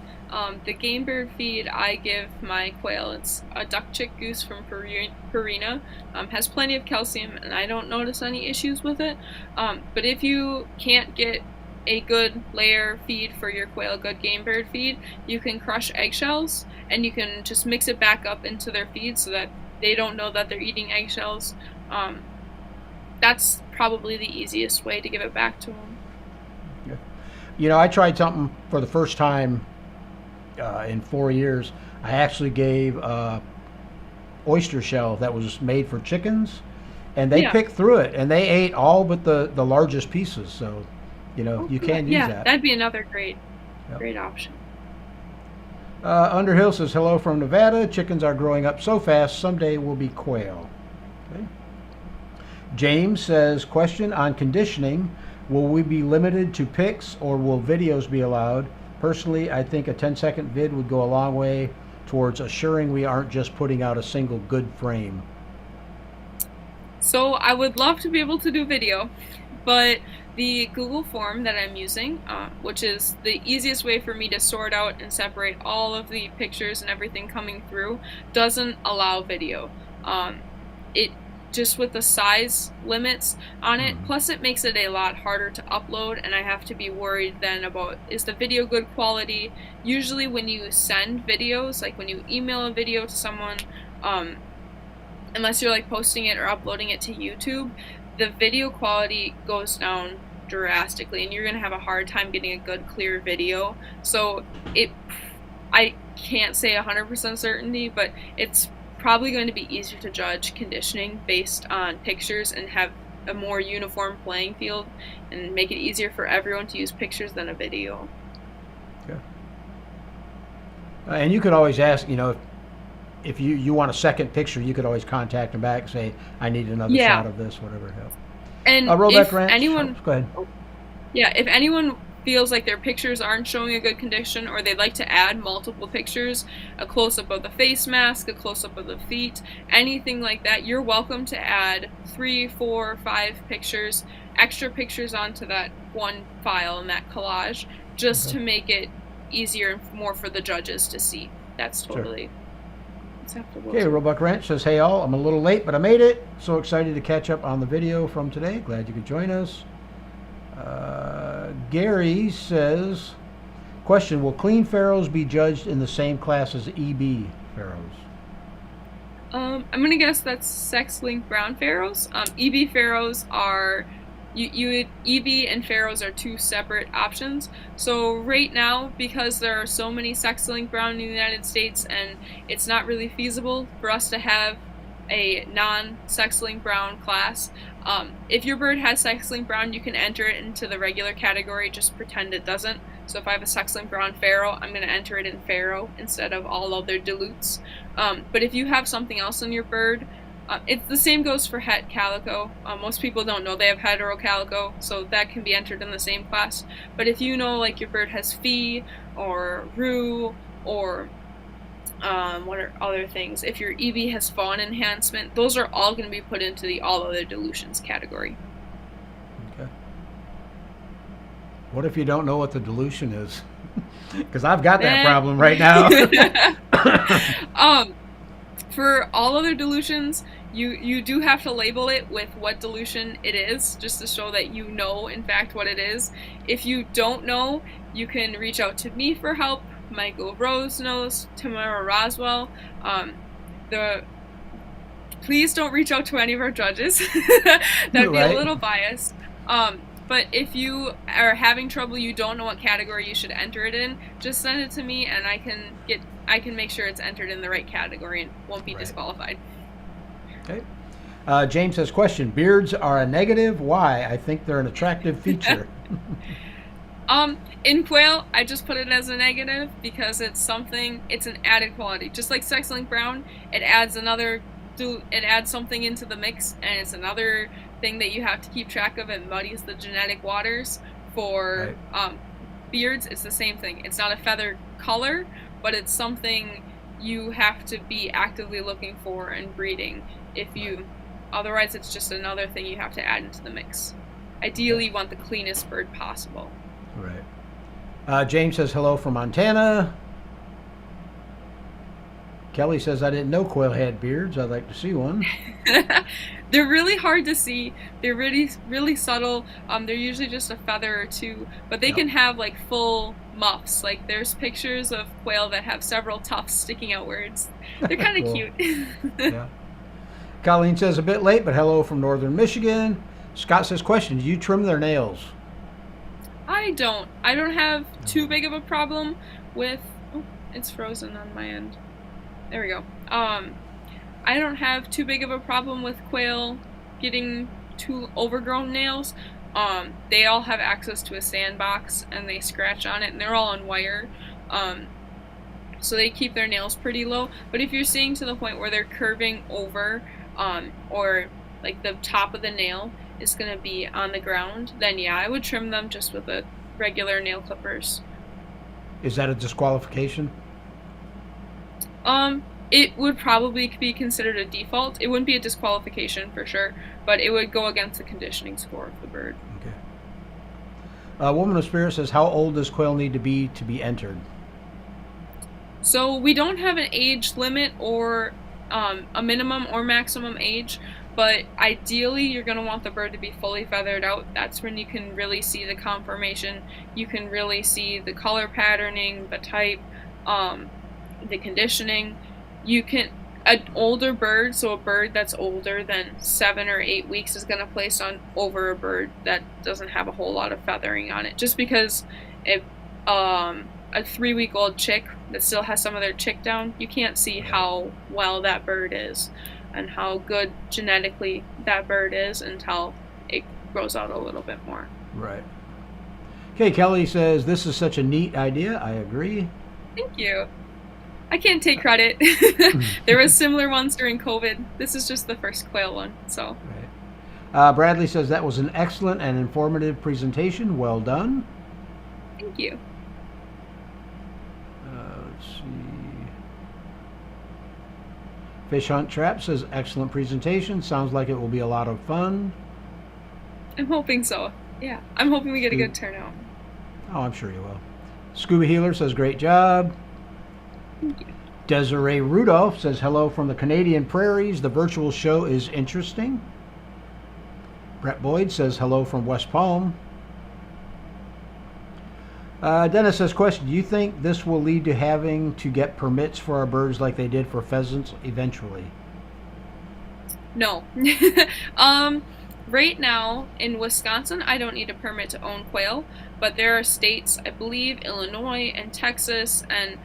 The game bird feed I give my quail, it's a duck chick goose from Purina, has plenty of calcium and I don't notice any issues with it. But if you can't get a good layer feed for your quail, good game bird feed, you can crush eggshells and you can just mix it back up into their feed so that they don't know that they're eating eggshells. That's probably the easiest way to give it back to them. Yeah. You know, I tried something for the first time in 4 years. I actually gave oyster shell that was made for chickens, and they picked through it, and they ate all but the largest pieces. So, you know, you can use that. Yeah, that'd be another great option. Underhill says, hello from Nevada. Chickens are growing up so fast, someday will be quail. Okay. James says, question on conditioning. Will we be limited to pics or will videos be allowed? Personally, I think a 10-second vid would go a long way towards assuring we aren't just putting out a single good frame. So I would love to be able to do video, but the Google form that I'm using, which is the easiest way for me to sort out and separate all of the pictures and everything coming through, doesn't allow video. It just with the size limits on it, plus it makes it a lot harder to upload, and I have to be worried then about, is the video good quality? Usually when you send videos, like when you email a video to someone, unless you're like posting it or uploading it to YouTube, the video quality goes down drastically and you're gonna have a hard time getting a good clear video. So I can't say 100% certainty, but it's probably going to be easier to judge conditioning based on pictures and have a more uniform playing field and make it easier for everyone to use pictures than a video. Yeah. And you could always ask, you know, if you want a second picture, you could always contact them back and say, I need another shot of this, whatever. And if anyone, go ahead. Yeah, if anyone feels like their pictures aren't showing a good condition, or they'd like to add multiple pictures, a close-up of the face mask, a close-up of the feet, anything like that, you're welcome to add 3, 4, 5 pictures, extra pictures onto that one file in that collage, just to make it easier and more for the judges to see. That's totally acceptable. Okay, Roebuck Ranch says, hey all, I'm a little late, but I made it. So excited to catch up on the video from today. Glad you could join us. Gary says, question, will clean farrows be judged in the same class as EB farrows? I'm going to guess that's sex-linked brown farrows. EB farrows are, EB and farrows are two separate options. So right now, because there are so many sex-linked brown in the United States and it's not really feasible for us to have a non-sex-linked brown class, if your bird has sex-linked brown, you can enter it into the regular category, just pretend it doesn't. So if I have a sex-linked brown farrow, I'm going to enter it in farrow instead of all other dilutes. But if you have something else on your bird, the same goes for het calico. Most people don't know they have hetero calico, so that can be entered in the same class. But if you know, like, your bird has phi or roux or what are other things? If your EB has fawn enhancement, those are all going to be put into the all other dilutions category. Okay. What if you don't know what the dilution is? Because I've got that problem right now. For all other dilutions, you do have to label it with what dilution it is, just to show that you know, in fact, what it is. If you don't know, you can reach out to me for help. Michael Rose knows, Tamara Roswell. The please don't reach out to any of our judges. That'd be a little biased. But if you are having trouble, you don't know what category you should enter it in, just send it to me, and I can make sure it's entered in the right category and won't be disqualified. Okay. James has a question. Beards are a negative. Why? I think they're an attractive feature. In quail, I just put it as a negative because it's an added quality. Just like Sex-Link Brown, it adds something into the mix, and it's another thing that you have to keep track of. It muddies the genetic waters. For beards, it's the same thing. It's not a feather color, but it's something you have to be actively looking for and breeding. Otherwise, it's just another thing you have to add into the mix. Ideally, you want the cleanest bird possible. Right. James says hello from Montana. Kelly says, I didn't know quail had beards. I'd like to see one. They're really hard to see. They're really, really subtle. They're usually just a feather or two, but they can have like full muffs. Like there's pictures of quail that have several tufts sticking outwards. They're kind of cool. Cute. Yeah. Colleen says, a bit late, but hello from northern Michigan. Scott says, question, do you trim their nails? I don't have too big of a problem with, it's frozen on my end. There we go. I don't have too big of a problem with quail getting too overgrown nails. They all have access to a sandbox and they scratch on it, and they're all on wire. So they keep their nails pretty low. But if you're seeing to the point where they're curving over, or like the top of the nail is going to be on the ground, then yeah, I would trim them just with the regular nail clippers. Is that a disqualification? It would probably be considered a default. It wouldn't be a disqualification for sure, but it would go against the conditioning score of the bird. Okay. Woman of Spirit says, how old does quail need to be entered? So we don't have an age limit or a minimum or maximum age, but ideally you're going to want the bird to be fully feathered out. That's when you can really see the conformation. You can really see the color patterning, the type, the conditioning. An older bird, so a bird that's older than 7 or 8 weeks, is going to place on over a bird that doesn't have a whole lot of feathering on it. Just because if a 3-week-old chick that still has some of their chick down, you can't see how well that bird is and how good genetically that bird is until it grows out a little bit more. Right. Okay, Kelly says, this is such a neat idea. I agree. Thank you. I can't take credit. There were similar ones during COVID. This is just the first quail one, so. Right. Bradley says, that was an excellent and informative presentation. Well done. Thank you. Let's see. Fish Hunt Trap says, excellent presentation. Sounds like it will be a lot of fun. I'm hoping so. Yeah, I'm hoping we get a good turnout. Oh, I'm sure you will. Scuba Healer says, great job. Thank you. Desiree Rudolph says, hello from the Canadian prairies. The virtual show is interesting. Brett Boyd says, hello from West Palm. Dennis says, question, do you think this will lead to having to get permits for our birds like they did for pheasants eventually? No. Right now in Wisconsin, I don't need a permit to own quail, but there are states, I believe Illinois and Texas, and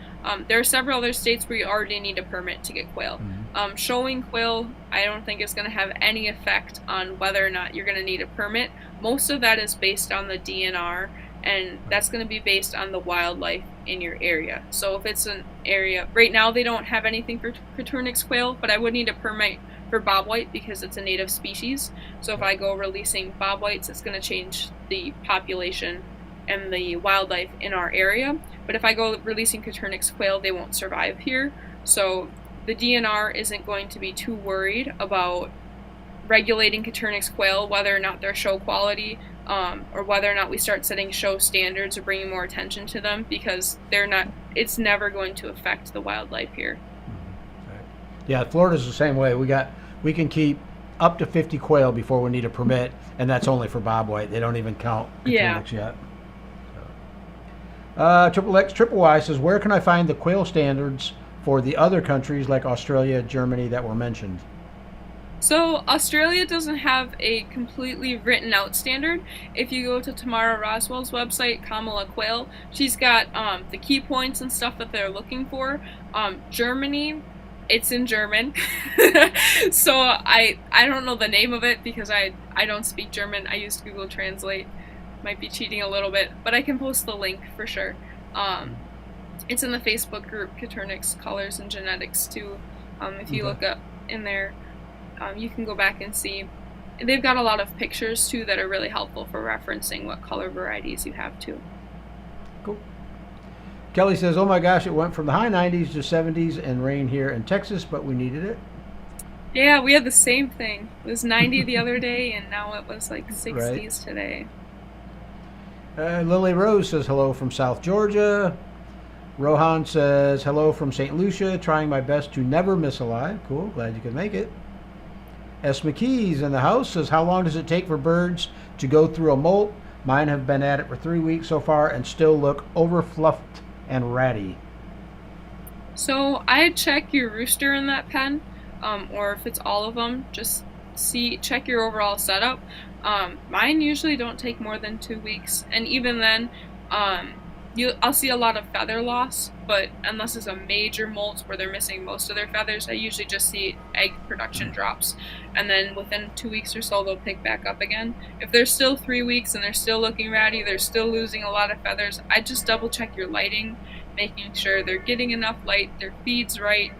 there are several other states where you already need a permit to get quail. Mm-hmm. Showing quail, I don't think is going to have any effect on whether or not you're going to need a permit. Most of that is based on the DNR, and that's going to be based on the wildlife in your area. So if it's an area, right now they don't have anything for Coturnix quail, but I would need a permit for bobwhite because it's a native species. So if I go releasing bobwhites, it's going to change the population and the wildlife in our area. But if I go releasing Coturnix quail, they won't survive here. So the DNR isn't going to be too worried about regulating Coturnix quail, whether or not they're show quality, or whether or not we start setting show standards or bringing more attention to them, because it's never going to affect the wildlife here. Yeah, Florida's the same way. We can keep up to 50 quail before we need a permit, and that's only for bobwhite. They don't even count Coturnix yet. Triple X Triple Y says, where can I find the quail standards for the other countries like Australia, Germany that were mentioned? So Australia doesn't have a completely written out standard. If you go to Tamara Roswell's website, Kamala Quail, she's got the key points and stuff that they're looking for. Germany, it's in German, so I don't know the name of it because I don't speak German. I use Google Translate. Might be cheating a little bit, but I can post the link for sure. It's in the Facebook group Coturnix Colors and Genetics too. If you look up in there. You can go back and see. They've got a lot of pictures too that are really helpful for referencing what color varieties you have too. Cool. Kelly says, oh my gosh, it went from the high 90s to 70s and rain here in Texas, but we needed it. Yeah, we had the same thing. It was 90 the other day, and now it was like 60s today. Lily Rose says hello from South Georgia. Rohan says hello from St. Lucia, trying my best to never miss a live. Cool, glad you could make it. S. McKee's in the house says, how long does it take for birds to go through a molt? Mine have been at it for 3 weeks so far and still look overfluffed and ratty. So I'd check your rooster in that pen, or if it's all of them, just check your overall setup. Mine usually don't take more than 2 weeks, and even then, I'll see a lot of feather loss, but unless it's a major molt where they're missing most of their feathers, I usually just see egg production drops, and then within 2 weeks or so they'll pick back up again. If they're still 3 weeks and they're still looking ratty, they're still losing a lot of feathers, I just double check your lighting, making sure they're getting enough light, their feed's right,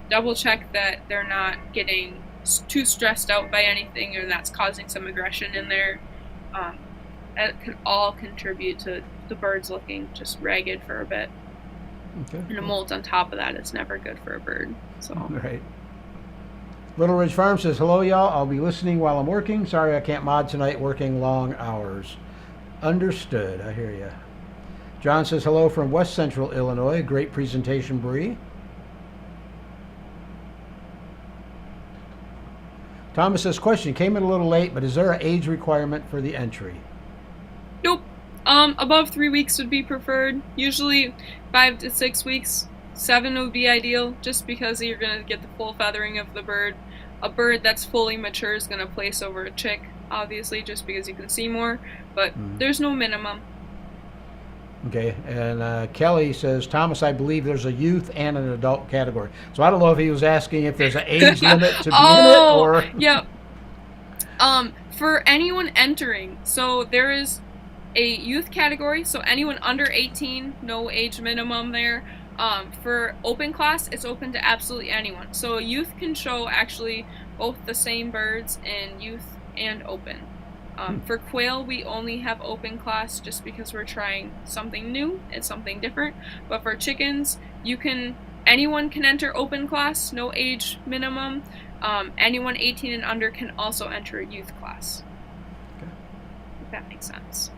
double check that they're not getting too stressed out by anything or that's causing some aggression in there. That could all contribute to the birds looking just ragged for a bit. Okay. And a molt on top of that is never good for a bird. So. Right. Little Ridge Farm says, hello y'all, I'll be listening while I'm working. Sorry I can't mod tonight, working long hours. Understood, I hear you. John says hello from West Central Illinois. Great presentation, Bre. Thomas says, question, came in a little late, but is there an age requirement for the entry? Nope. Above 3 weeks would be preferred. Usually 5 to 6 weeks. 7 would be ideal, just because you're going to get the full feathering of the bird. A bird that's fully mature is going to place over a chick, obviously, just because you can see more, but there's no minimum. Okay, and Kelly says, Thomas, I believe there's a youth and an adult category. So I don't know if he was asking if there's an age limit to be in it, or... Yeah. For anyone entering, so there is a youth category, so anyone under 18, no age minimum there. For open class, it's open to absolutely anyone. So a youth can show actually both the same birds in youth and open. For quail, we only have open class just because we're trying something new and something different. But for chickens, anyone can enter open class, no age minimum. Anyone 18 and under can also enter a youth class. Okay. If that makes sense.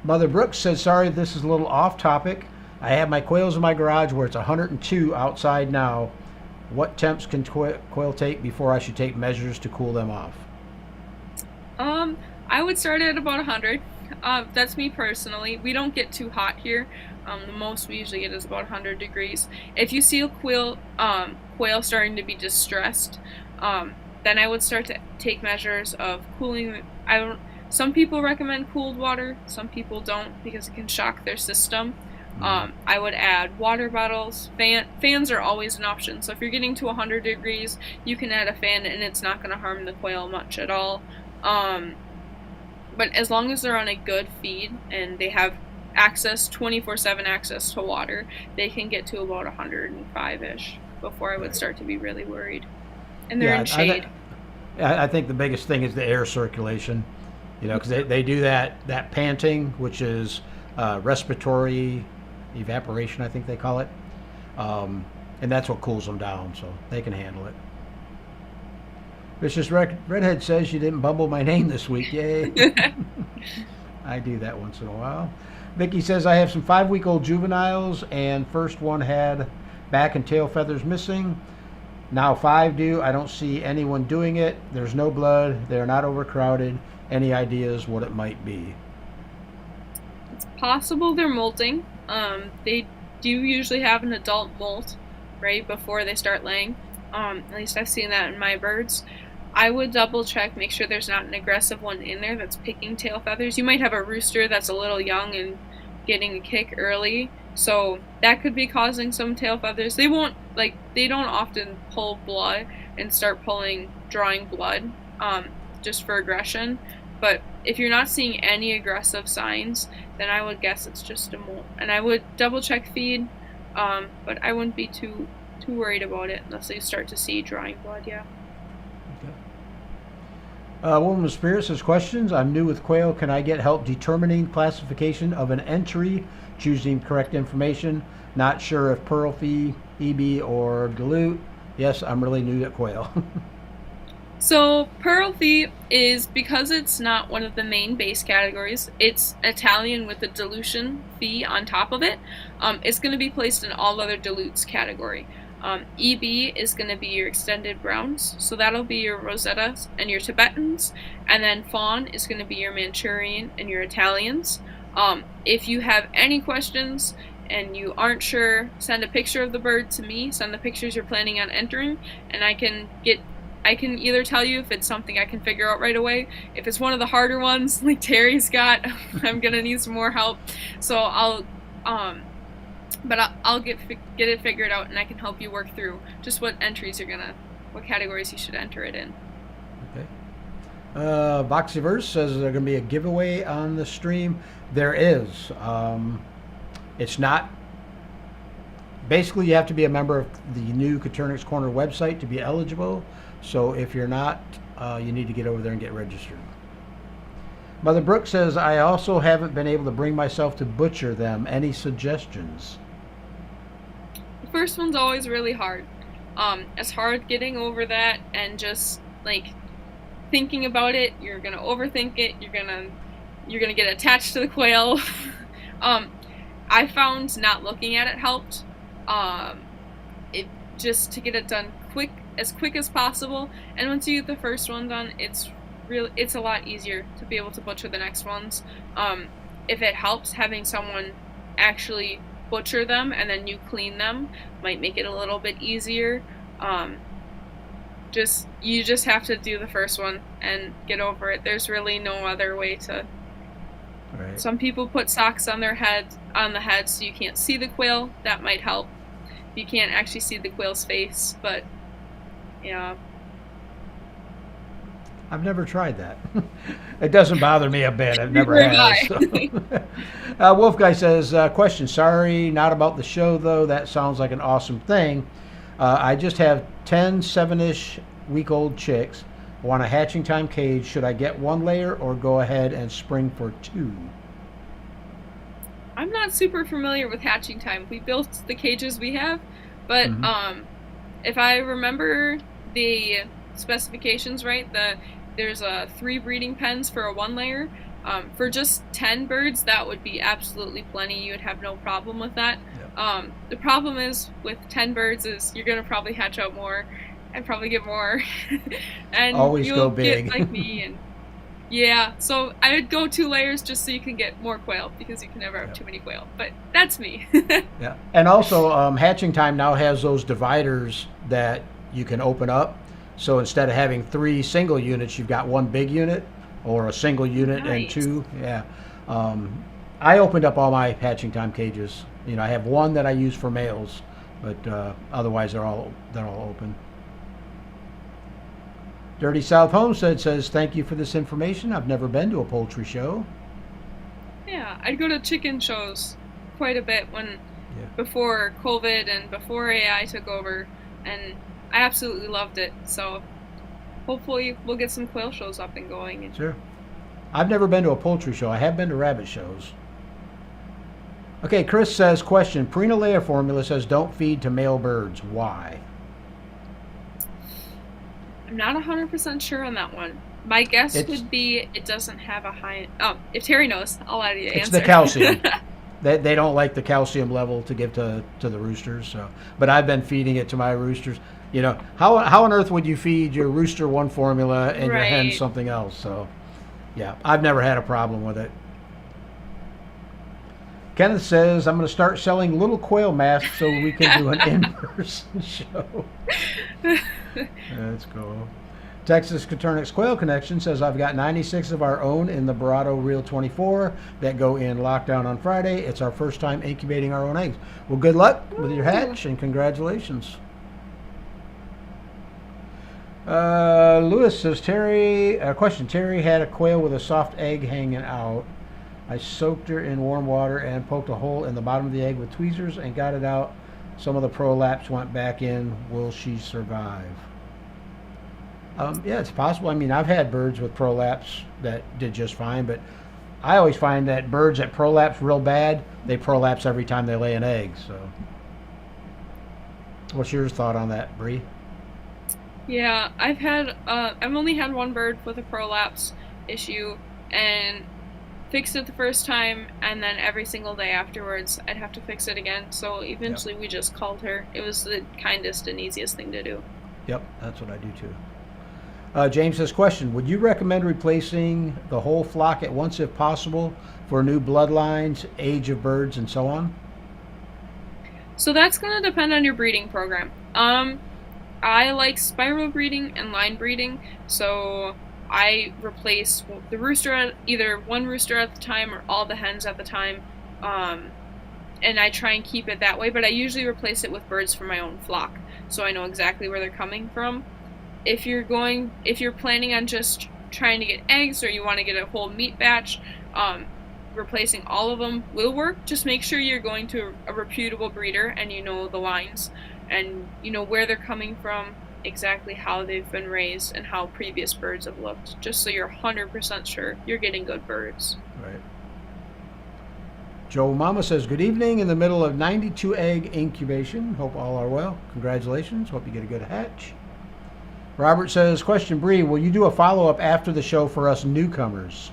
Mother Brooks says, sorry, this is a little off topic. I have my quails in my garage where it's 102 outside now. What temps can quail take before I should take measures to cool them off? I would start at about 100. That's me personally. We don't get too hot here. The most we usually get is about 100 degrees. If you see a quail starting to be distressed, then I would start to take measures of cooling. Some people recommend cooled water. Some people don't because it can shock their system. I would add water bottles. Fans are always an option. So if you're getting to 100 degrees, you can add a fan and it's not going to harm the quail much at all. But as long as they're on a good feed and they have 24/7 access to water, they can get to about 105-ish before I would start to be really worried. And they're in shade. I think the biggest thing is the air circulation, because they do that panting, which is respiratory evaporation, I think they call it. And that's what cools them down, so they can handle it. Vicious Redhead says you didn't bumble my name this week. Yay. I do that once in a while. Vicky says I have some 5-week-old juveniles, and first one had back and tail feathers missing. Now 5 do. I don't see anyone doing it. There's no blood. They're not overcrowded. Any ideas what it might be? It's possible they're molting. They do usually have an adult molt right before they start laying. At least I've seen that in my birds. I would double check, make sure there's not an aggressive one in there that's picking tail feathers. You might have a rooster that's a little young and getting a kick early, so that could be causing some tail feathers. They don't often pull blood and start drawing blood, just for aggression. But if you're not seeing any aggressive signs, then I would guess it's just a mole. And I would double check feed, but I wouldn't be too worried about it unless you start to see drawing blood. Yeah. Woman of Spirit says, questions. I'm new with quail. Can I get help determining classification of an entry, choosing correct information? Not sure if pearl fee, EB, or dilute. Yes, I'm really new at quail. So pearl fee is, because it's not one of the main base categories, it's Italian with a dilution fee on top of it. It's going to be placed in all other dilutes category. EB is going to be your extended browns, so that'll be your Rosettas and your Tibetans, and then fawn is going to be your Manchurian and your Italians. If you have any questions and you aren't sure, send a picture of the bird to me, send the pictures you're planning on entering, and I can either tell you if it's something I can figure out right away. If it's one of the harder ones, like Terry's got, I'm going to need some more help, so I'll get it figured out, and I can help you work through just what categories you should enter it in. Okay. Voxyverse says there's going to be a giveaway on the stream. There is. It's not. Basically, you have to be a member of the new Coturnix Corner website to be eligible. So if you're not, you need to get over there and get registered. Mother Brooke says, I also haven't been able to bring myself to butcher them. Any suggestions? The first one's always really hard. It's hard getting over that and just thinking about it. You're gonna overthink it. You're gonna get attached to the quail. I found not looking at it helped. It just to get it done as quick as possible. And once you get the first one done, it's a lot easier to be able to butcher the next ones. If it helps, having someone actually butcher them and then you clean them might make it a little bit easier. You just have to do the first one and get over it. There's really no other way to. Right. Some people put socks on the head so you can't see the quail. That might help. You can't actually see the quail's face, but yeah. I've never tried that. It doesn't bother me a bit. I've never had. So. Wolf Guy says, question, sorry, not about the show though. That sounds like an awesome thing. I just have 10 7-ish week-old chicks. Want a hatching time cage. Should I get one layer or go ahead and spring for 2? I'm not super familiar with hatching time. We built the cages we have, but if I remember the specifications right, there's 3 breeding pens for a 1 layer. For just 10 birds, that would be absolutely plenty. You would have no problem with that. Yep. The problem is with 10 birds is you're going to probably hatch out more and probably get more. And always you'll go big. Get like me. And yeah, so I would go 2 layers just so you can get more quail, because you can never have too many quail. But that's me. Yeah, and also hatching time now has those dividers that you can open up. So instead of having 3 single units, you've got 1 big unit, or a single unit and 2. Yeah. I opened up all my hatching time cages. I have 1 that I use for males, but otherwise they're all open. Dirty South Homestead says, thank you for this information. I've never been to a poultry show. Yeah, I'd go to chicken shows quite a bit before COVID and before AI took over, and I absolutely loved it. So hopefully we'll get some quail shows up and going. Sure. I've never been to a poultry show. I have been to rabbit shows. Okay, Chris says, question, Purina layer formula says don't feed to male birds. Why? I'm not 100% sure on that one. My guess would be it doesn't have a high... Oh, if Terry knows, I'll add you the answer. It's the calcium. They don't like the calcium level to give to the roosters. So, but I've been feeding it to my roosters. How on earth would you feed your rooster one formula and your hen something else? So, yeah, I've never had a problem with it. Kenneth says, I'm going to start selling little quail masks so we can do an in-person show. That's cool. Texas Coturnix Quail Connection says, I've got 96 of our own in the Barado Reel 24 that go in lockdown on Friday. It's our first time incubating our own eggs. Well, good luck with your hatch and congratulations. Lewis says, question. Terry had a quail with a soft egg hanging out. I soaked her in warm water and poked a hole in the bottom of the egg with tweezers and got it out. Some of the prolapse went back in. Will she survive? Yeah, it's possible. I mean, I've had birds with prolapse that did just fine, but I always find that birds that prolapse real bad, they prolapse every time they lay an egg. So, what's your thought on that, Bre? Yeah, I've only had one bird with a prolapse issue, and fixed it the first time, and then every single day afterwards I'd have to fix it again. So eventually we just called her. It was the kindest and easiest thing to do. Yep, that's what I do too. James says, question, would you recommend replacing the whole flock at once if possible for new bloodlines, age of birds, and so on? So that's going to depend on your breeding program. I like spiral breeding and line breeding, so I replace the rooster at either one rooster at the time or all the hens at the time, and I try and keep it that way, but I usually replace it with birds from my own flock, so I know exactly where they're coming from. If you're planning on just trying to get eggs, or you want to get a whole meat batch, replacing all of them will work. Just make sure you're going to a reputable breeder and you know the lines and you know where they're coming from, exactly how they've been raised and how previous birds have looked, just so you're 100% sure you're getting good birds. Right. Joe Mama says, good evening, in the middle of 92 egg incubation. Hope all are well. Congratulations. Hope you get a good hatch. Robert says, question, Bre, will you do a follow-up after the show for us newcomers?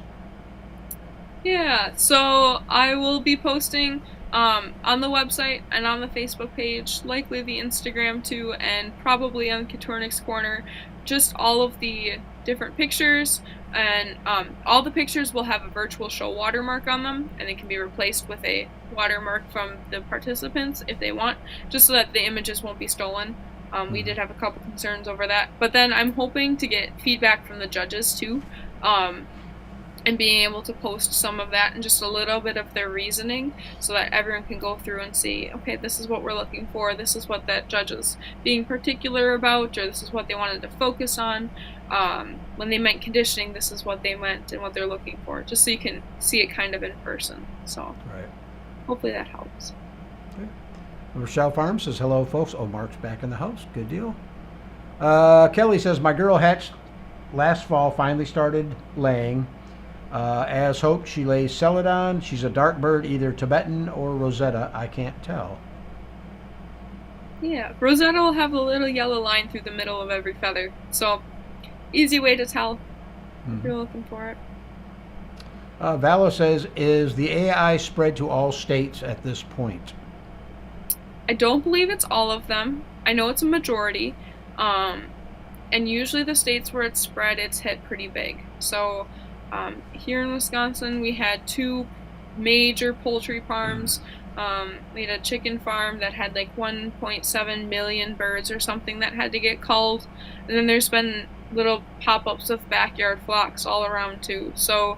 Yeah, so I will be posting on the website and on the Facebook page, likely the Instagram too, and probably on Coturnix Corner, just all of the different pictures, and all the pictures will have a virtual show watermark on them, and it can be replaced with a watermark from the participants if they want, just so that the images won't be stolen. We did have a couple concerns over that, but then I'm hoping to get feedback from the judges too, and being able to post some of that and just a little bit of their reasoning so that everyone can go through and see, okay, this is what we're looking for, this is what that judge is being particular about, or this is what they wanted to focus on. When they meant conditioning, this is what they meant and what they're looking for, just so you can see it kind of in person. So right. Hopefully that helps. Okay. Rochelle Farm says, hello, folks. Oh, Mark's back in the house. Good deal. Kelly says, my girl hatched last fall, finally started laying. As hoped, she lays Celadon. She's a dark bird, either Tibetan or Rosetta. I can't tell. Yeah, Rosetta will have a little yellow line through the middle of every feather. So, easy way to tell if you're looking for it. Valo says, is the AI spread to all states at this point? I don't believe it's all of them. I know it's a majority. And usually the states where it's spread, it's hit pretty big. So, here in Wisconsin, we had 2 major poultry farms. We had a chicken farm that had like 1.7 million birds or something that had to get culled. And then there's been little pop-ups of backyard flocks all around too. So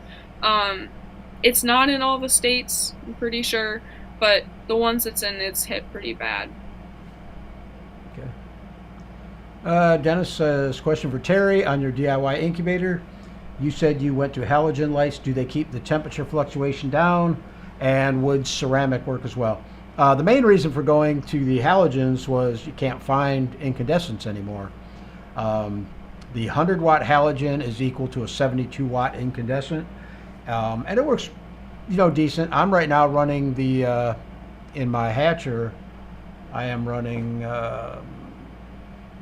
it's not in all the states, I'm pretty sure, but the ones it's in, it's hit pretty bad. Okay. Dennis says, question for Terry on your DIY incubator. You said you went to halogen lights. Do they keep the temperature fluctuation down? And would ceramic work as well? The main reason for going to the halogens was you can't find incandescents anymore. The 100-watt halogen is equal to a 72-watt incandescent. And it works, decent. I'm right now running the, in my hatcher, I am running the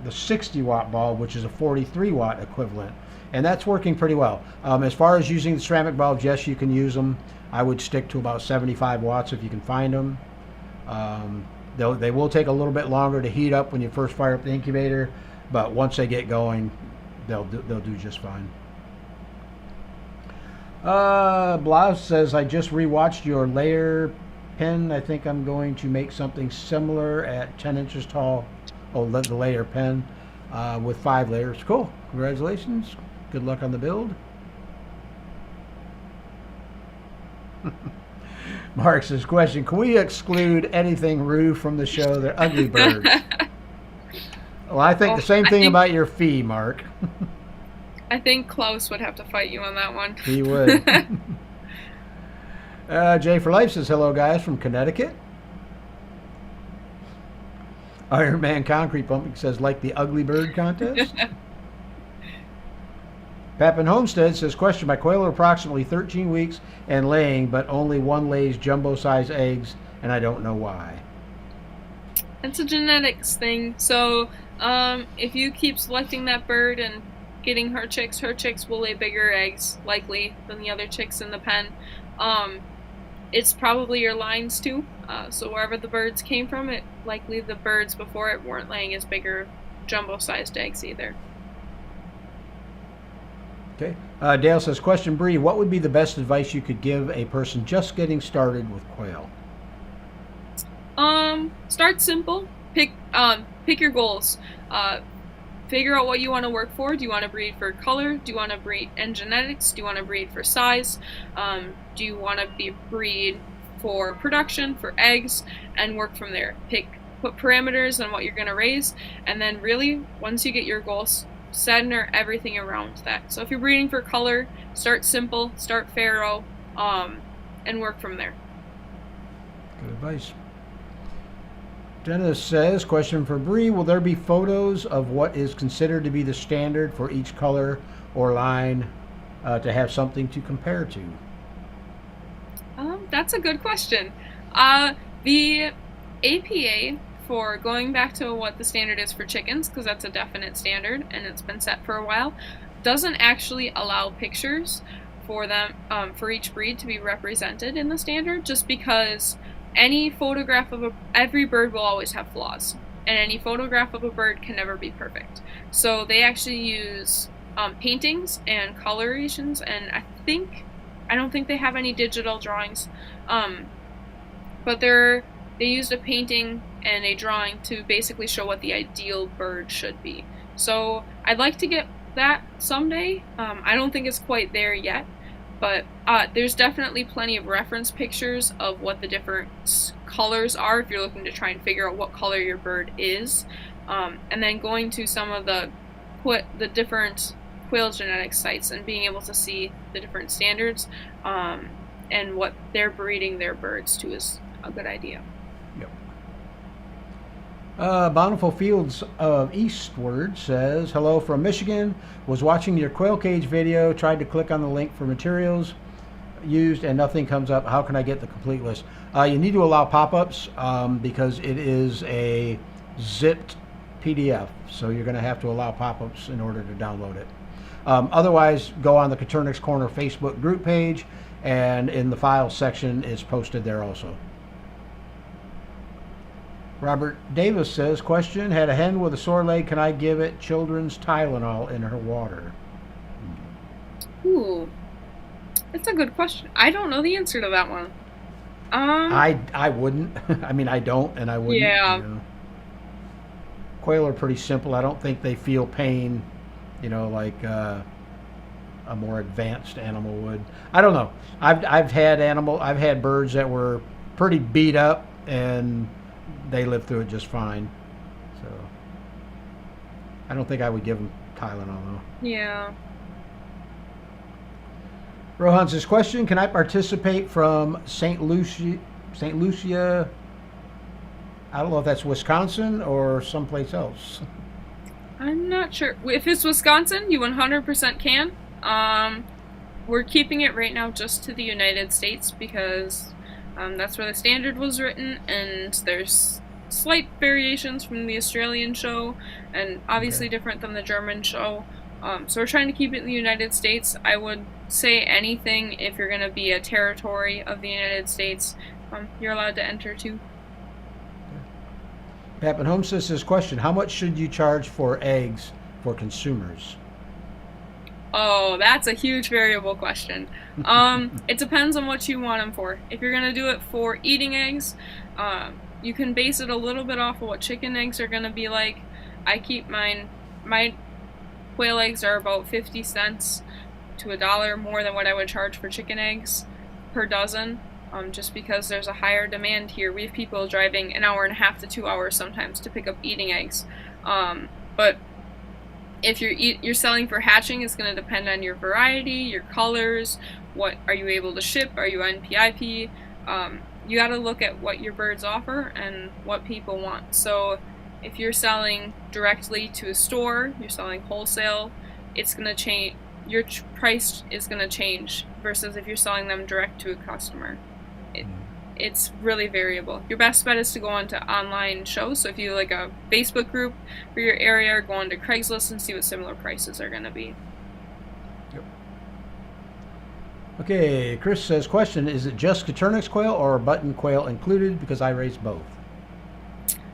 60-watt bulb, which is a 43-watt equivalent. And that's working pretty well. As far as using the ceramic bulbs, yes, you can use them. I would stick to about 75 watts if you can find them. They will take a little bit longer to heat up when you first fire up the incubator, but once they get going, they'll do just fine. Blas says, I just rewatched your layer pen, I think I'm going to make something similar at 10 inches tall. Oh, the layer pen with 5 layers. Cool. Congratulations. Good luck on the build. Mark says, question, can we exclude anything Rue from the show? They're ugly birds. Well, I think the same thing about your fee, Mark. I think Klaus would have to fight you on that one. He would. Jay for Life says, hello, guys, from Connecticut. Iron Man Concrete Pumping says, like the ugly bird contest. Papin Homestead says, question, my quail are approximately 13 weeks and laying, but only one lays jumbo-sized eggs, and I don't know why. It's a genetics thing. So if you keep selecting that bird and getting her chicks will lay bigger eggs, likely, than the other chicks in the pen. It's probably your lines, too. So wherever the birds came from, it likely the birds before it weren't laying as bigger jumbo-sized eggs either. Okay. Dale says, question, Bre, what would be the best advice you could give a person just getting started with quail? Start simple. Pick your goals. Figure out what you want to work for. Do you want to breed for color? Do you want to breed in genetics? Do you want to breed for size? Do you want to breed for production, for eggs, and work from there? Put parameters on what you're going to raise, and then really, once you get your goals, center everything around that. So if you're breeding for color, start simple, start farrow, and work from there. Good advice. Dennis says, question for Bre, will there be photos of what is considered to be the standard for each color or line to have something to compare to? That's a good question. The APA, for going back to what the standard is for chickens, because that's a definite standard and it's been set for a while, doesn't actually allow pictures for them for each breed to be represented in the standard, just because any photograph of every bird will always have flaws, and any photograph of a bird can never be perfect. So they actually use paintings and colorations, and I don't think they have any digital drawings, but they used a painting and a drawing to basically show what the ideal bird should be. So I'd like to get that someday. I don't think it's quite there yet, but there's definitely plenty of reference pictures of what the different colors are if you're looking to try and figure out what color your bird is. And then going to some of the different quail genetics sites and being able to see the different standards and what they're breeding their birds to is a good idea. Yep. Bountiful Fields of Eastward says, hello from Michigan. Was watching your quail cage video, tried to click on the link for materials used and nothing comes up. How can I get the complete list? You need to allow pop-ups because it is a zipped PDF, so you're going to have to allow pop-ups in order to download it. Otherwise, go on the Coturnix Corner Facebook group page, and in the files section is posted there also. Robert Davis says, question, had a hen with a sore leg, can I give it children's Tylenol in her water? Ooh, that's a good question. I don't know the answer to that one. I wouldn't. I mean, I don't, and I wouldn't. Yeah. You know. Quail are pretty simple. I don't think they feel pain, like a more advanced animal would. I don't know. I've had birds that were pretty beat up, and they lived through it just fine. So I don't think I would give them Tylenol though. Yeah. Rohan says, question, can I participate from St. Lucia? I don't know if that's Wisconsin or someplace else. I'm not sure. If it's Wisconsin, you 100% can. We're keeping it right now just to the United States because that's where the standard was written, and there's slight variations from the Australian show, and obviously different than the German show. So we're trying to keep it in the United States. I would say anything if you're going to be a territory of the United States, you're allowed to enter too. Papin Homestead says, question, how much should you charge for eggs for consumers? Oh, that's a huge variable question. It depends on what you want them for. If you're gonna do it for eating eggs, you can base it a little bit off of what chicken eggs are gonna be like. I keep my quail eggs are about 50 cents to $1 more than what I would charge for chicken eggs per dozen. Just because there's a higher demand here. We have people driving an hour and a half to 2 hours sometimes to pick up eating eggs. But if you're selling for hatching, it's going to depend on your variety, your colors, what are you able to ship, are you on PIP. You got to look at what your birds offer and what people want. So if you're selling directly to a store, you're selling wholesale, it's going to change. Your price is going to change versus if you're selling them direct to a customer. It's really variable. Your best bet is to go onto online shows. So if you like a Facebook group for your area, or go onto Craigslist and see what similar prices are going to be. Yep. Okay, Chris says, question, is it just Coturnix quail or button quail included? Because I raise both.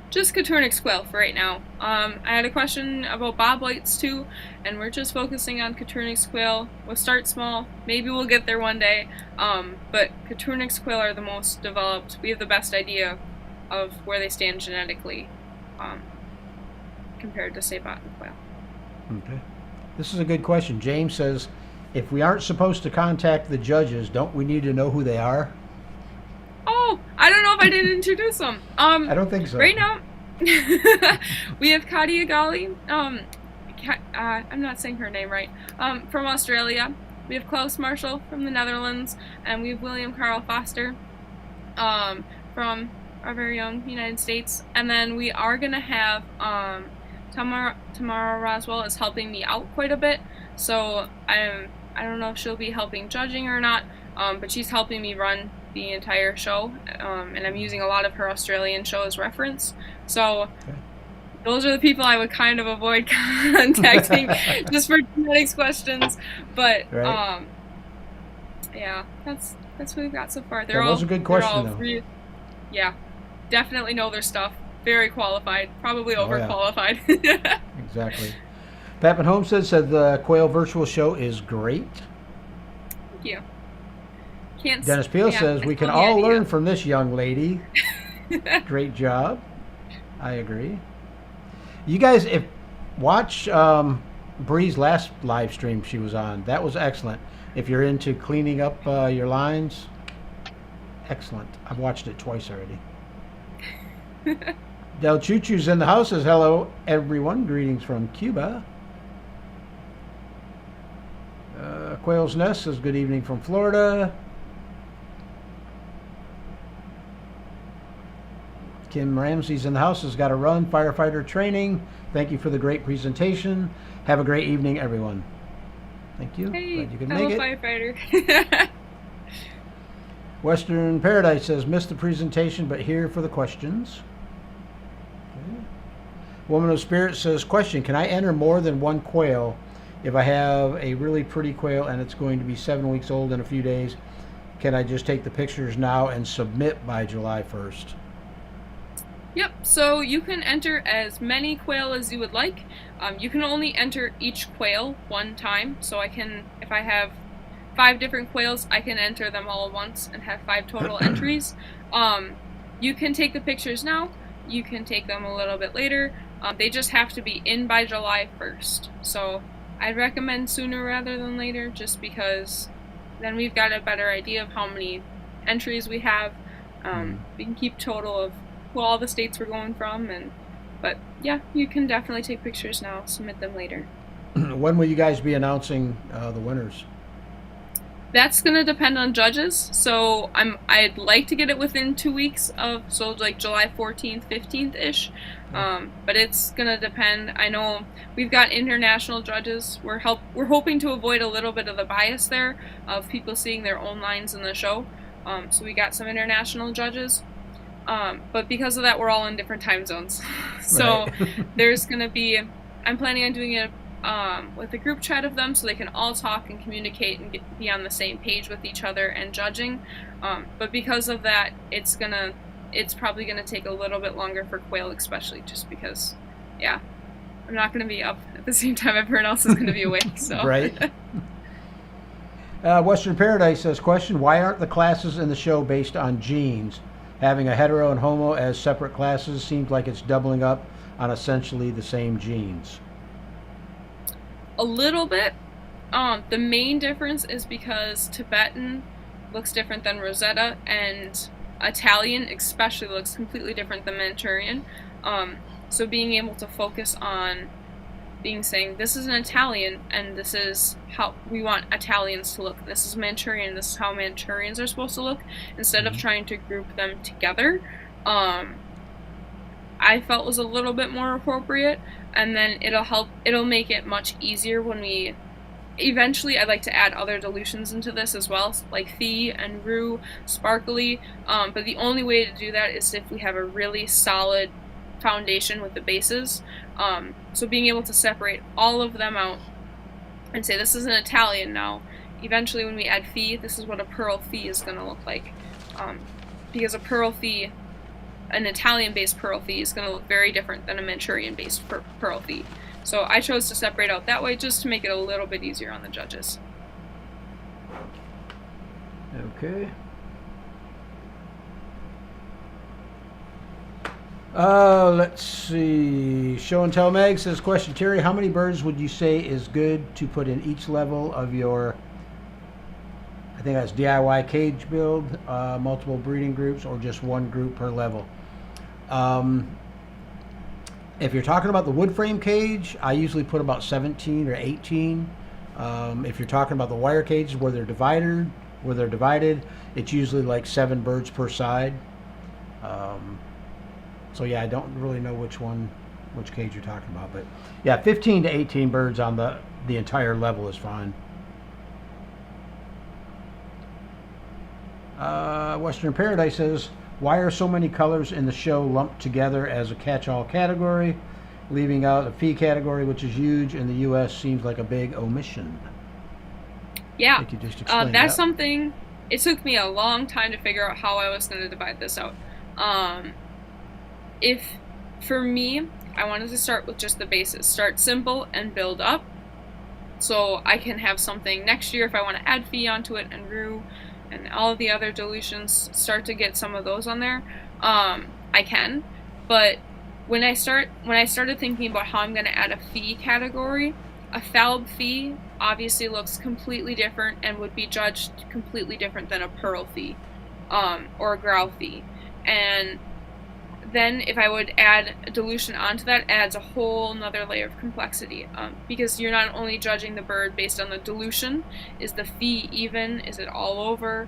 Just Coturnix quail for right now. I had a question about bobwhites too, and we're just focusing on Coturnix quail. We'll start small. Maybe we'll get there one day. But Coturnix quail are the most developed. We have the best idea of where they stand genetically compared to, say, button quail. Okay. This is a good question. James says, if we aren't supposed to contact the judges, don't we need to know who they are? Oh, I don't know if I didn't introduce them. I don't think so. Right now, we have Katia Gali. I'm not saying her name right. From Australia. We have Klaus Marshall from the Netherlands, and we have William Carl Foster from our very own United States. And then we are gonna have Tamara Roswell is helping me out quite a bit. So I don't know if she'll be helping judging or not, but she's helping me run the entire show, and I'm using a lot of her Australian show as reference. So those are the people I would kind of avoid contacting just for genetics questions. But yeah, that's what we've got so far. That was a good question, though. Yeah, definitely know their stuff. Very qualified, probably overqualified. Yeah. Exactly. Papin Homestead said the Quail Virtual Show is great. Thank you. Dennis Peel says, we can all learn from this young lady. Great job. I agree. You guys, watch Bre's last live stream she was on. That was excellent. If you're into cleaning up your lines, excellent. I've watched it twice already. Del Choo-Choo's in the house. Says, hello, everyone. Greetings from Cuba. Quail's Nest says, good evening from Florida. Kim Ramsey's in the house. Has got to run. Firefighter training. Thank you for the great presentation. Have a great evening, everyone. Thank you. Hey, glad you could make it. Firefighter. Western Paradise says, missed the presentation, but here for the questions. Okay. Woman of Spirit says, question, can I enter more than one quail if I have a really pretty quail and it's going to be 7 weeks old in a few days? Can I just take the pictures now and submit by July 1st? Yep, so you can enter as many quail as you would like. You can only enter each quail one time, so if I have 5 different quails, I can enter them all at once and have 5 total entries. You can take the pictures now, you can take them a little bit later. They just have to be in by July 1st. So I'd recommend sooner rather than later, just because then we've got a better idea of how many entries we have. We can keep total of all the states we're going from, but yeah, you can definitely take pictures now, submit them later. When will you guys be announcing the winners? That's gonna depend on judges. So I'd like to get it within 2 weeks so like July 14th, 15th ish. But it's gonna depend. I know we've got international judges. We're hoping to avoid a little bit of the bias there of people seeing their own lines in the show. So we got some international judges. But because of that, we're all in different time zones. So there's going to be, I'm planning on doing it with a group chat of them so they can all talk and communicate and be on the same page with each other and judging. But because of that, it's probably going to take a little bit longer for quail, especially just because, yeah, I'm not going to be up at the same time everyone else is going to be awake. So. Right. Western Paradise says, question, why aren't the classes in the show based on genes? Having a hetero and homo as separate classes seems like it's doubling up on essentially the same genes. A little bit. The main difference is because Tibetan looks different than Rosetta, and Italian especially looks completely different than Manchurian. So being able to focus on saying this is an Italian and this is how we want Italians to look, this is Manchurian, this is how Manchurians are supposed to look, instead of trying to group them together, I felt was a little bit more appropriate, and then it'll make it much easier when we eventually. I'd like to add other dilutions into this as well, like Phi and Rue, Sparkly, but the only way to do that is if we have a really solid foundation with the bases. So being able to separate all of them out and say this is an Italian now. Eventually when we add Phi, this is what a Pearl Phi is going to look like. Because a Pearl Phi, an Italian-based Pearl Phi, is going to look very different than a Manchurian-based Pearl Phi. So I chose to separate out that way just to make it a little bit easier on the judges. Okay. Let's see. Show and Tell Mag says, question, Terry, how many birds would you say is good to put in each level of your, I think that's DIY cage build, multiple breeding groups, or just one group per level? If you're talking about the wood frame cage, I usually put about 17 or 18. If you're talking about the wire cages where they're divided, it's usually like 7 birds per side. So yeah, I don't really know which cage you're talking about, but yeah, 15 to 18 birds on the entire level is fine. Western Paradise says, why are so many colors in the show lumped together as a catch-all category? Leaving out a fee category, which is huge in the U.S., seems like a big omission. Yeah, I think you just explained that's that. something. It took me a long time to figure out how I was going to divide this out. For me, I wanted to start with just the bases. Start simple and build up. So I can have something next year if I want to add Phi onto it and Rue and all of the other dilutions, start to get some of those on there. I can. But when I started thinking about how I'm going to add a Phi category, a Falb Phi obviously looks completely different and would be judged completely different than a Pearl Phi or a Grau Phi. And then if I would add a dilution onto that, adds a whole nother layer of complexity, because you're not only judging the bird based on the dilution, is the Phi even, is it all over,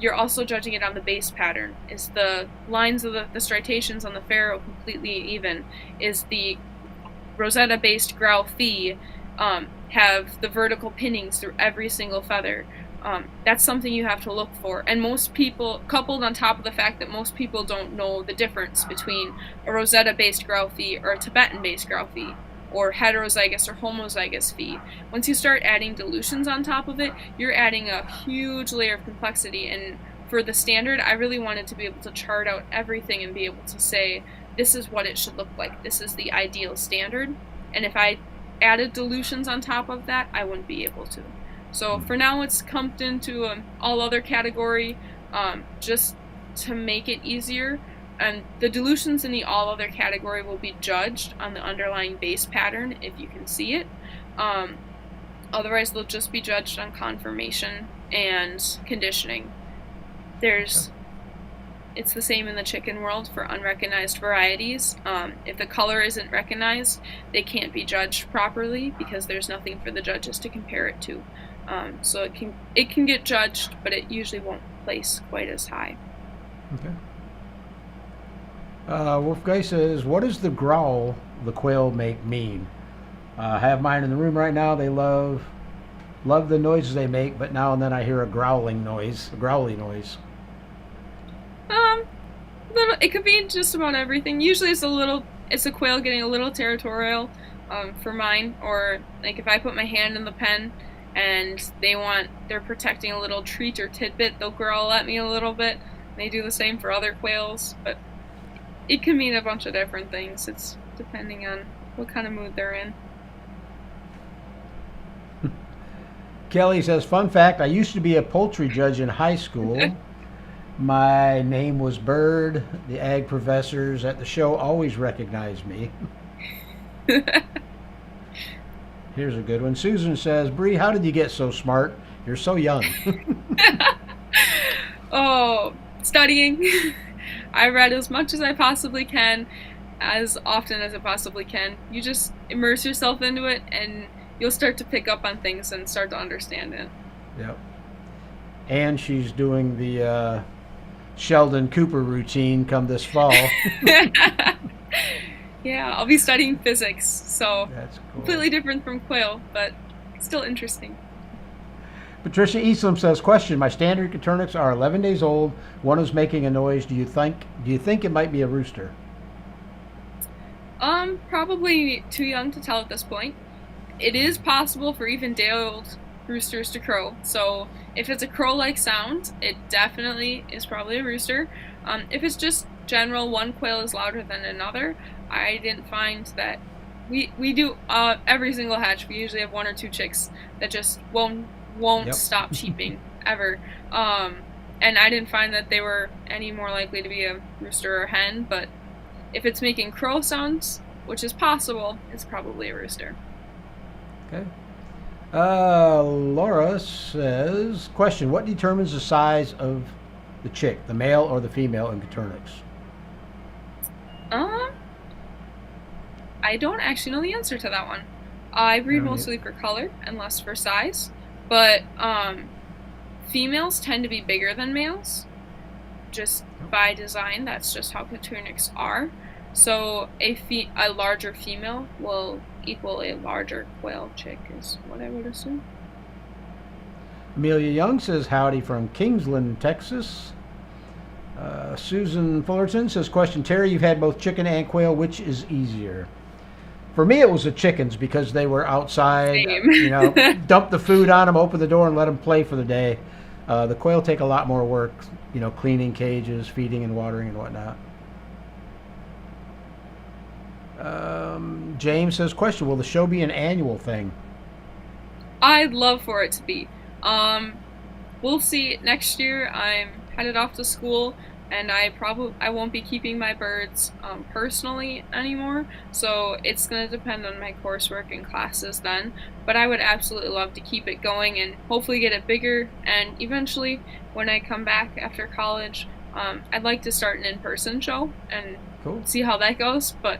you're also judging it on the base pattern, is the lines of the striations on the Pharaoh completely even, is the Rosetta based Grau Phi have the vertical pinnings through every single feather. That's something you have to look for, and most people, coupled on top of the fact that most people don't know the difference between a Rosetta-based Grau Phi or a Tibetan-based Grau Phi, or heterozygous or homozygous Phi. Once you start adding dilutions on top of it, you're adding a huge layer of complexity, and for the standard, I really wanted to be able to chart out everything and be able to say, this is what it should look like, this is the ideal standard, and if I added dilutions on top of that, I wouldn't be able to. So for now, it's clumped into an all other category, just to make it easier. And the dilutions in the all other category will be judged on the underlying base pattern if you can see it. Otherwise, they'll just be judged on conformation and conditioning. It's the same in the chicken world for unrecognized varieties. If the color isn't recognized, they can't be judged properly because there's nothing for the judges to compare it to. So it can get judged, but it usually won't place quite as high. Okay. Wolfguy says, what does the growl the quail make mean? I have mine in the room right now. They love the noises they make, but now and then I hear a growly noise. It could be just about everything. Usually it's a quail getting a little territorial, for mine, or like if I put my hand in the pen and they're protecting a little treat or tidbit, they'll growl at me a little bit. They do the same for other quails, but it can mean a bunch of different things. It's depending on what kind of mood they're in. Kelly says, fun fact, I used to be a poultry judge in high school. My name was Bird. The ag professors at the show always recognized me. Here's a good one. Susan says, Bree, how did you get so smart? You're so young. Oh, studying. I read as much as I possibly can, as often as I possibly can. You just immerse yourself into it, and you'll start to pick up on things and start to understand it. Yep. And she's doing the Sheldon Cooper routine come this fall. Yeah, I'll be studying physics, so That's cool. completely different from quail, but still interesting. Patricia Eastlam says, question, my standard Coturnix are 11 days old. One is making a noise. Do you think it might be a rooster? Probably too young to tell at this point. It is possible for even day-old roosters to crow, so if it's a crow-like sound, it definitely is probably a rooster. If it's just general, one quail is louder than another, I didn't find that. We do every single hatch. We usually have 1 or 2 chicks that just won't Yep. stop cheeping ever. And I didn't find that they were any more likely to be a rooster or a hen. But if it's making crow sounds, which is possible, it's probably a rooster. Okay. Laura says, question, what determines the size of the chick, the male or the female in Coturnix? I don't actually know the answer to that one. I breed Alright. mostly for color and less for size, but females tend to be bigger than males, just by design. That's just how Coturnix are. So a larger female will equal a larger quail chick, is what I would assume. Amelia Young says, howdy from Kingsland, Texas. Susan Fullerton says, question, Terry, you've had both chicken and quail. Which is easier? For me, it was the chickens because they were outside, Same. dump the food on them, open the door, and let them play for the day. The quail take a lot more work, cleaning cages, feeding and watering and whatnot. James says, question, will the show be an annual thing? I'd love for it to be. We'll see. Next year, I'm headed off to school, and I won't be keeping my birds personally anymore, so it's going to depend on my coursework and classes then. But I would absolutely love to keep it going and hopefully get it bigger, and eventually, when I come back after college, I'd like to start an in-person show and Cool. see how that goes, but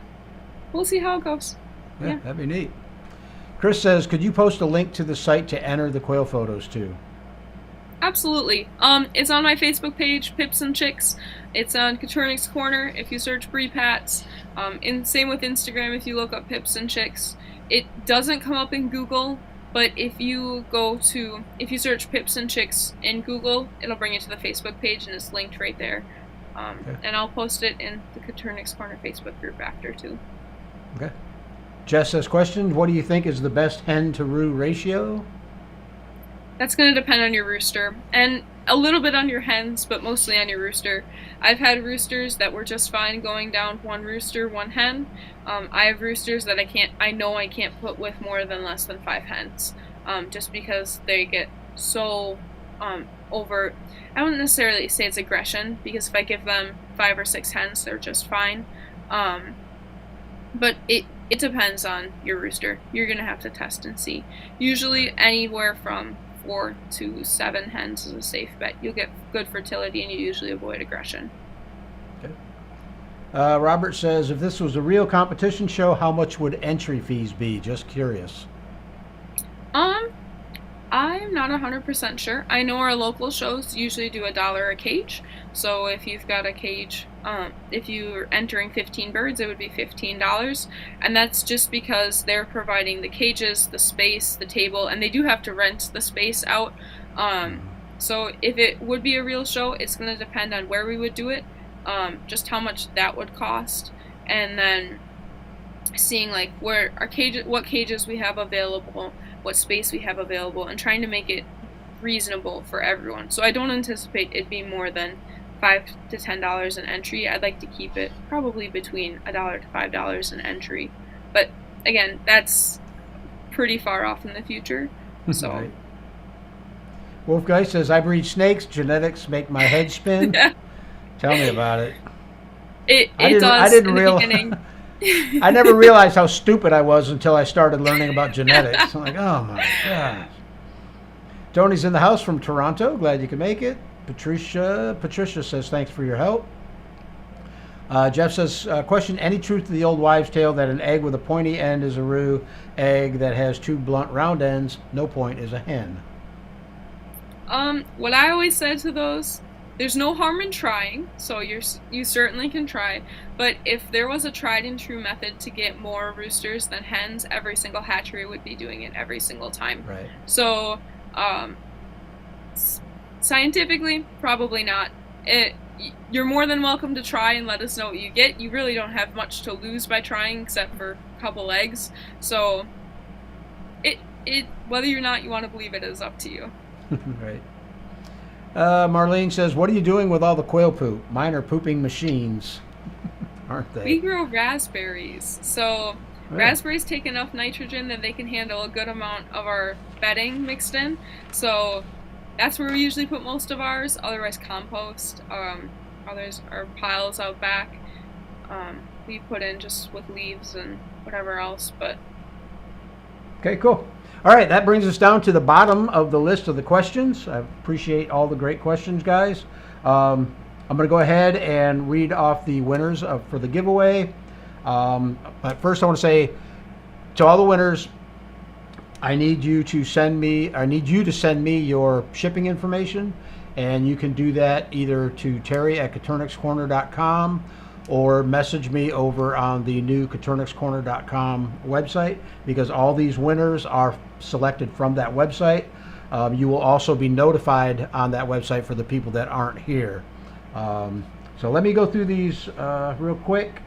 we'll see how it goes. Yeah, that'd be neat. Chris says, could you post a link to the site to enter the quail photos too? Absolutely. It's on my Facebook page, Pips and Chicks. It's on Coturnix Corner if you search Bre Patz. Same with Instagram if you look up Pips and Chicks. It doesn't come up in Google, but if you search Pips and Chicks in Google, it'll bring you to the Facebook page and it's linked right there. Okay. And I'll post it in the Coturnix Corner Facebook group after too. Okay. Jess says, question, what do you think is the best hen to roo ratio? That's going to depend on your rooster, and a little bit on your hens, but mostly on your rooster. I've had roosters that were just fine going down 1 rooster, 1 hen. I have roosters that I know I can't put with more than less than 5 hens, just because they get so over. I don't necessarily say it's aggression, because if I give them 5 or 6 hens, they're just fine. But it depends on your rooster. You're going to have to test and see. Usually anywhere from 4 to 7 hens is a safe bet. You'll get good fertility and you usually avoid aggression. Okay. Robert says, if this was a real competition show, how much would entry fees be? Just curious. I'm not 100% sure. I know our local shows usually do $1 a cage. So if you've got a cage, if you're entering 15 birds, it would be $15. And that's just because they're providing the cages, the space, the table, and they do have to rent the space out. So if it would be a real show, it's going to depend on where we would do it, just how much that would cost, and then seeing like where our cages, what cages we have available, what space we have available, and trying to make it reasonable for everyone. So I don't anticipate it'd be more than $5 to $10 an entry. I'd like to keep it probably between $1 to $5 an entry. But again, that's pretty far off in the future. So Right. Wolf Guy says, I breed snakes. Genetics make my head spin. Tell me about it. It I does didn't in the realize. beginning. I never realized how stupid I was until I started learning about genetics. I'm like, oh my gosh. Tony's in the house from Toronto. Glad you could make it. Patricia says, thanks for your help. Jeff says, question, any truth to the old wives' tale that an egg with a pointy end is a roux egg that has two blunt round ends, no point, is a hen? What I always said to those, there's no harm in trying, so you certainly can try, but if there was a tried and true method to get more roosters than hens, every single hatchery would be doing it every single time. Right. So, scientifically, probably not. You're more than welcome to try and let us know what you get. You really don't have much to lose by trying except for a couple eggs. So, whether or not you want to believe it is up to you. Right. Marlene says, what are you doing with all the quail poop? Mine are pooping machines, aren't they? We grow raspberries. So raspberries take enough nitrogen that they can handle a good amount of our bedding mixed in. So that's where we usually put most of ours. Otherwise compost. Others are piles out back. We put in just with leaves and whatever else. But okay, cool. All right, that brings us down to the bottom of the list of the questions. I appreciate all the great questions, guys. I'm going to go ahead and read off the winners for the giveaway. But first I want to say to all the winners, I need you to send me your shipping information, and you can do that either to Terry@CoturnixCorner.com or message me over on the new CoturnixCorner.com website, because all these winners are selected from that website. You will also be notified on that website for the people that aren't here. So let me go through these real quick,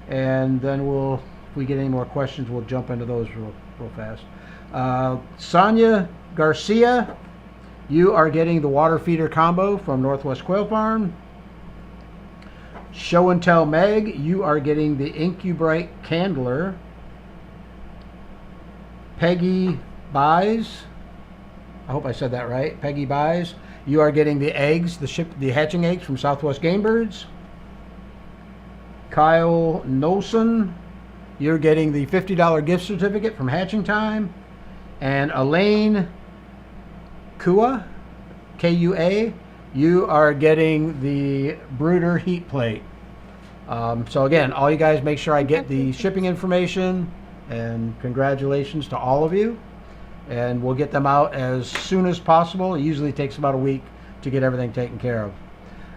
and then if we get any more questions, we'll jump into those real fast. Sonia Garcia, you are getting the water feeder combo from Northwest Quail Farm. Show and Tell Meg, you are getting the Incubrite Candler. Peggy Buys, I hope I said that right. Peggy Buys, you are getting the eggs, the hatching eggs from Southwest Game Birds. Kyle Nolson, you're getting the $50 gift certificate from Hatching Time. And Elaine Kua, Kua, you are getting the brooder heat plate. So again, all you guys make sure I get the shipping information, and congratulations to all of you. And we'll get them out as soon as possible. It usually takes about a week to get everything taken care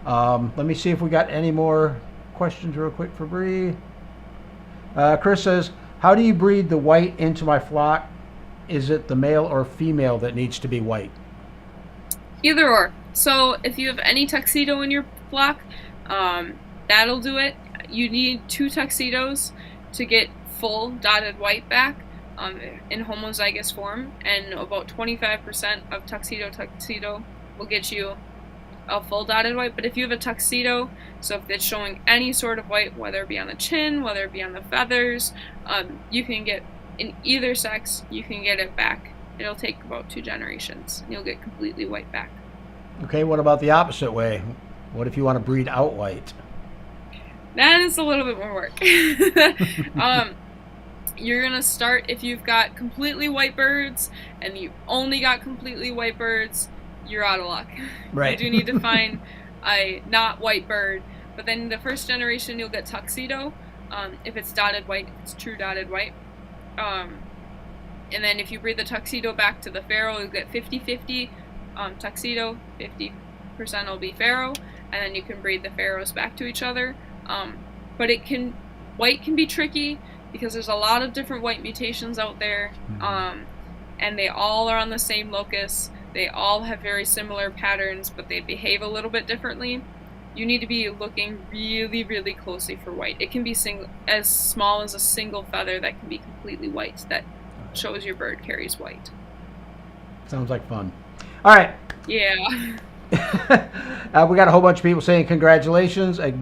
of. Let me see if we got any more questions real quick for Bree. Chris says, how do you breed the white into my flock? Is it the male or female that needs to be white? Either or. So if you have any tuxedo in your flock, that'll do it. You need 2 tuxedos to get full dotted white back in homozygous form, and about 25% of tuxedo will get you a full dotted white. But if you have a tuxedo, so if it's showing any sort of white, whether it be on the chin, whether it be on the feathers, you can get, in either sex, you can get it back. It'll take about 2 generations, and you'll get completely white back. Okay, what about the opposite way? What if you want to breed out white? That is a little bit more work. You're going to start, if you've got completely white birds and you only got completely white birds, you're out of luck. Right. You do need to find a not white bird. But then the first generation, you'll get tuxedo. If it's dotted white, it's true dotted white. And then if you breed the tuxedo back to the Pharaoh, you'll get 50-50 tuxedo, 50% will be Pharaoh, and then you can breed the Pharaohs back to each other. But white can be tricky because there's a lot of different white mutations out there, and they all are on the same locus. They all have very similar patterns, but they behave a little bit differently. You need to be looking really, really closely for white. It can be as small as a single feather that can be completely white. That shows your bird carries white. Sounds like fun. All right. Yeah. We got a whole bunch of people saying congratulations. I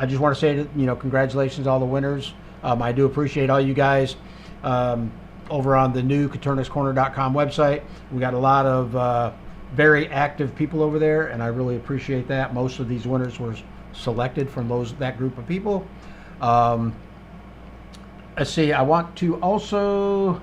just want to say that, congratulations to all the winners. I do appreciate all you guys over on the new CoturnixCorner.com website. We got a lot of very active people over there, and I really appreciate that. Most of these winners were selected from that group of people. Let's see, I want to also,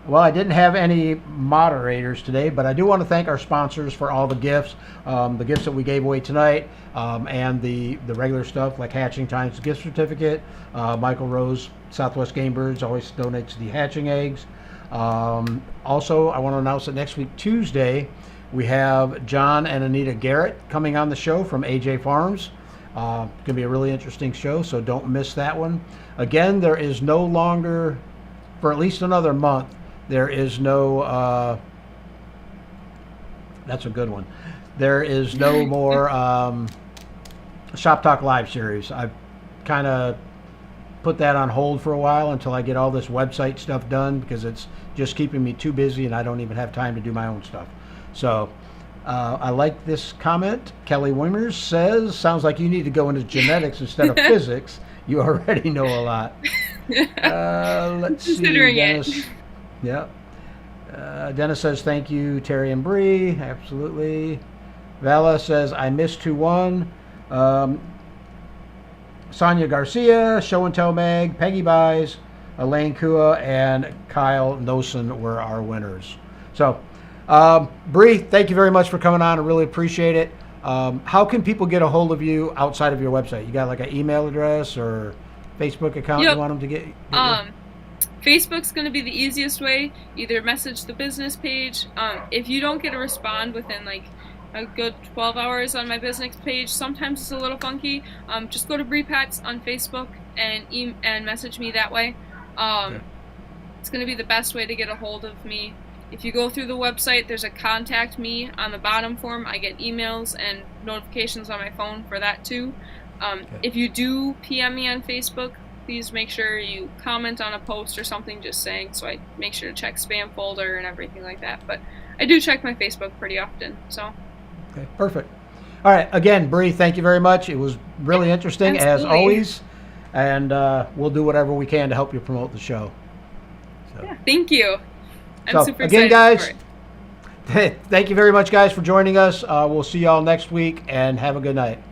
well, I didn't have any moderators today, but I do want to thank our sponsors for all the gifts that we gave away tonight, and the regular stuff like Hatching Times gift certificate. Michael Rose, Southwest Game Birds, always donates the hatching eggs. Also, I want to announce that next week, Tuesday, we have John and Anita Garrett coming on the show from AJ Farms. Going to be a really interesting show, so don't miss that one. Again, there is no longer, for at least another month, there is no, that's a good one. There is no more Shop Talk Live series. I've kind of put that on hold for a while until I get all this website stuff done, because it's just keeping me too busy and I don't even have time to do my own stuff. So I like this comment. Kelly Wimmers says, sounds like you need to go into genetics instead of physics. You already know a lot. Let's see, Dennis. Yep. Dennis says, thank you, Terry and Bree. Absolutely. Vala says, I missed 2-1. Sonia Garcia, Show and Tell Mag, Peggy Buys, Elaine Kua, and Kyle Nosen were our winners. So, Bree, thank you very much for coming on. I really appreciate it. How can people get a hold of you outside of your website? You got like an email address or Facebook account you want them to get Facebook's going to be the easiest way. Either message the business page. If you don't get a respond within like a good 12 hours on my business page, sometimes it's a little funky. Just go to Bre Patz on Facebook and message me that way. It's going to be the best way to get a hold of me. If you go through the website, there's a contact me on the bottom form. I get emails and notifications on my phone for that too. If you do PM me on Facebook, please make sure you comment on a post or something just saying, so I make sure to check spam folder and everything like that. But I do check my Facebook pretty often. So. Okay, perfect. All right, again, Bree, thank you very much. It was really interesting, as always, and we'll do whatever we can to help you promote the show. So. Yeah, thank you. I'm super again, excited guys, for it. Thank you very much, guys, for joining us. We'll see you all next week, and have a good night.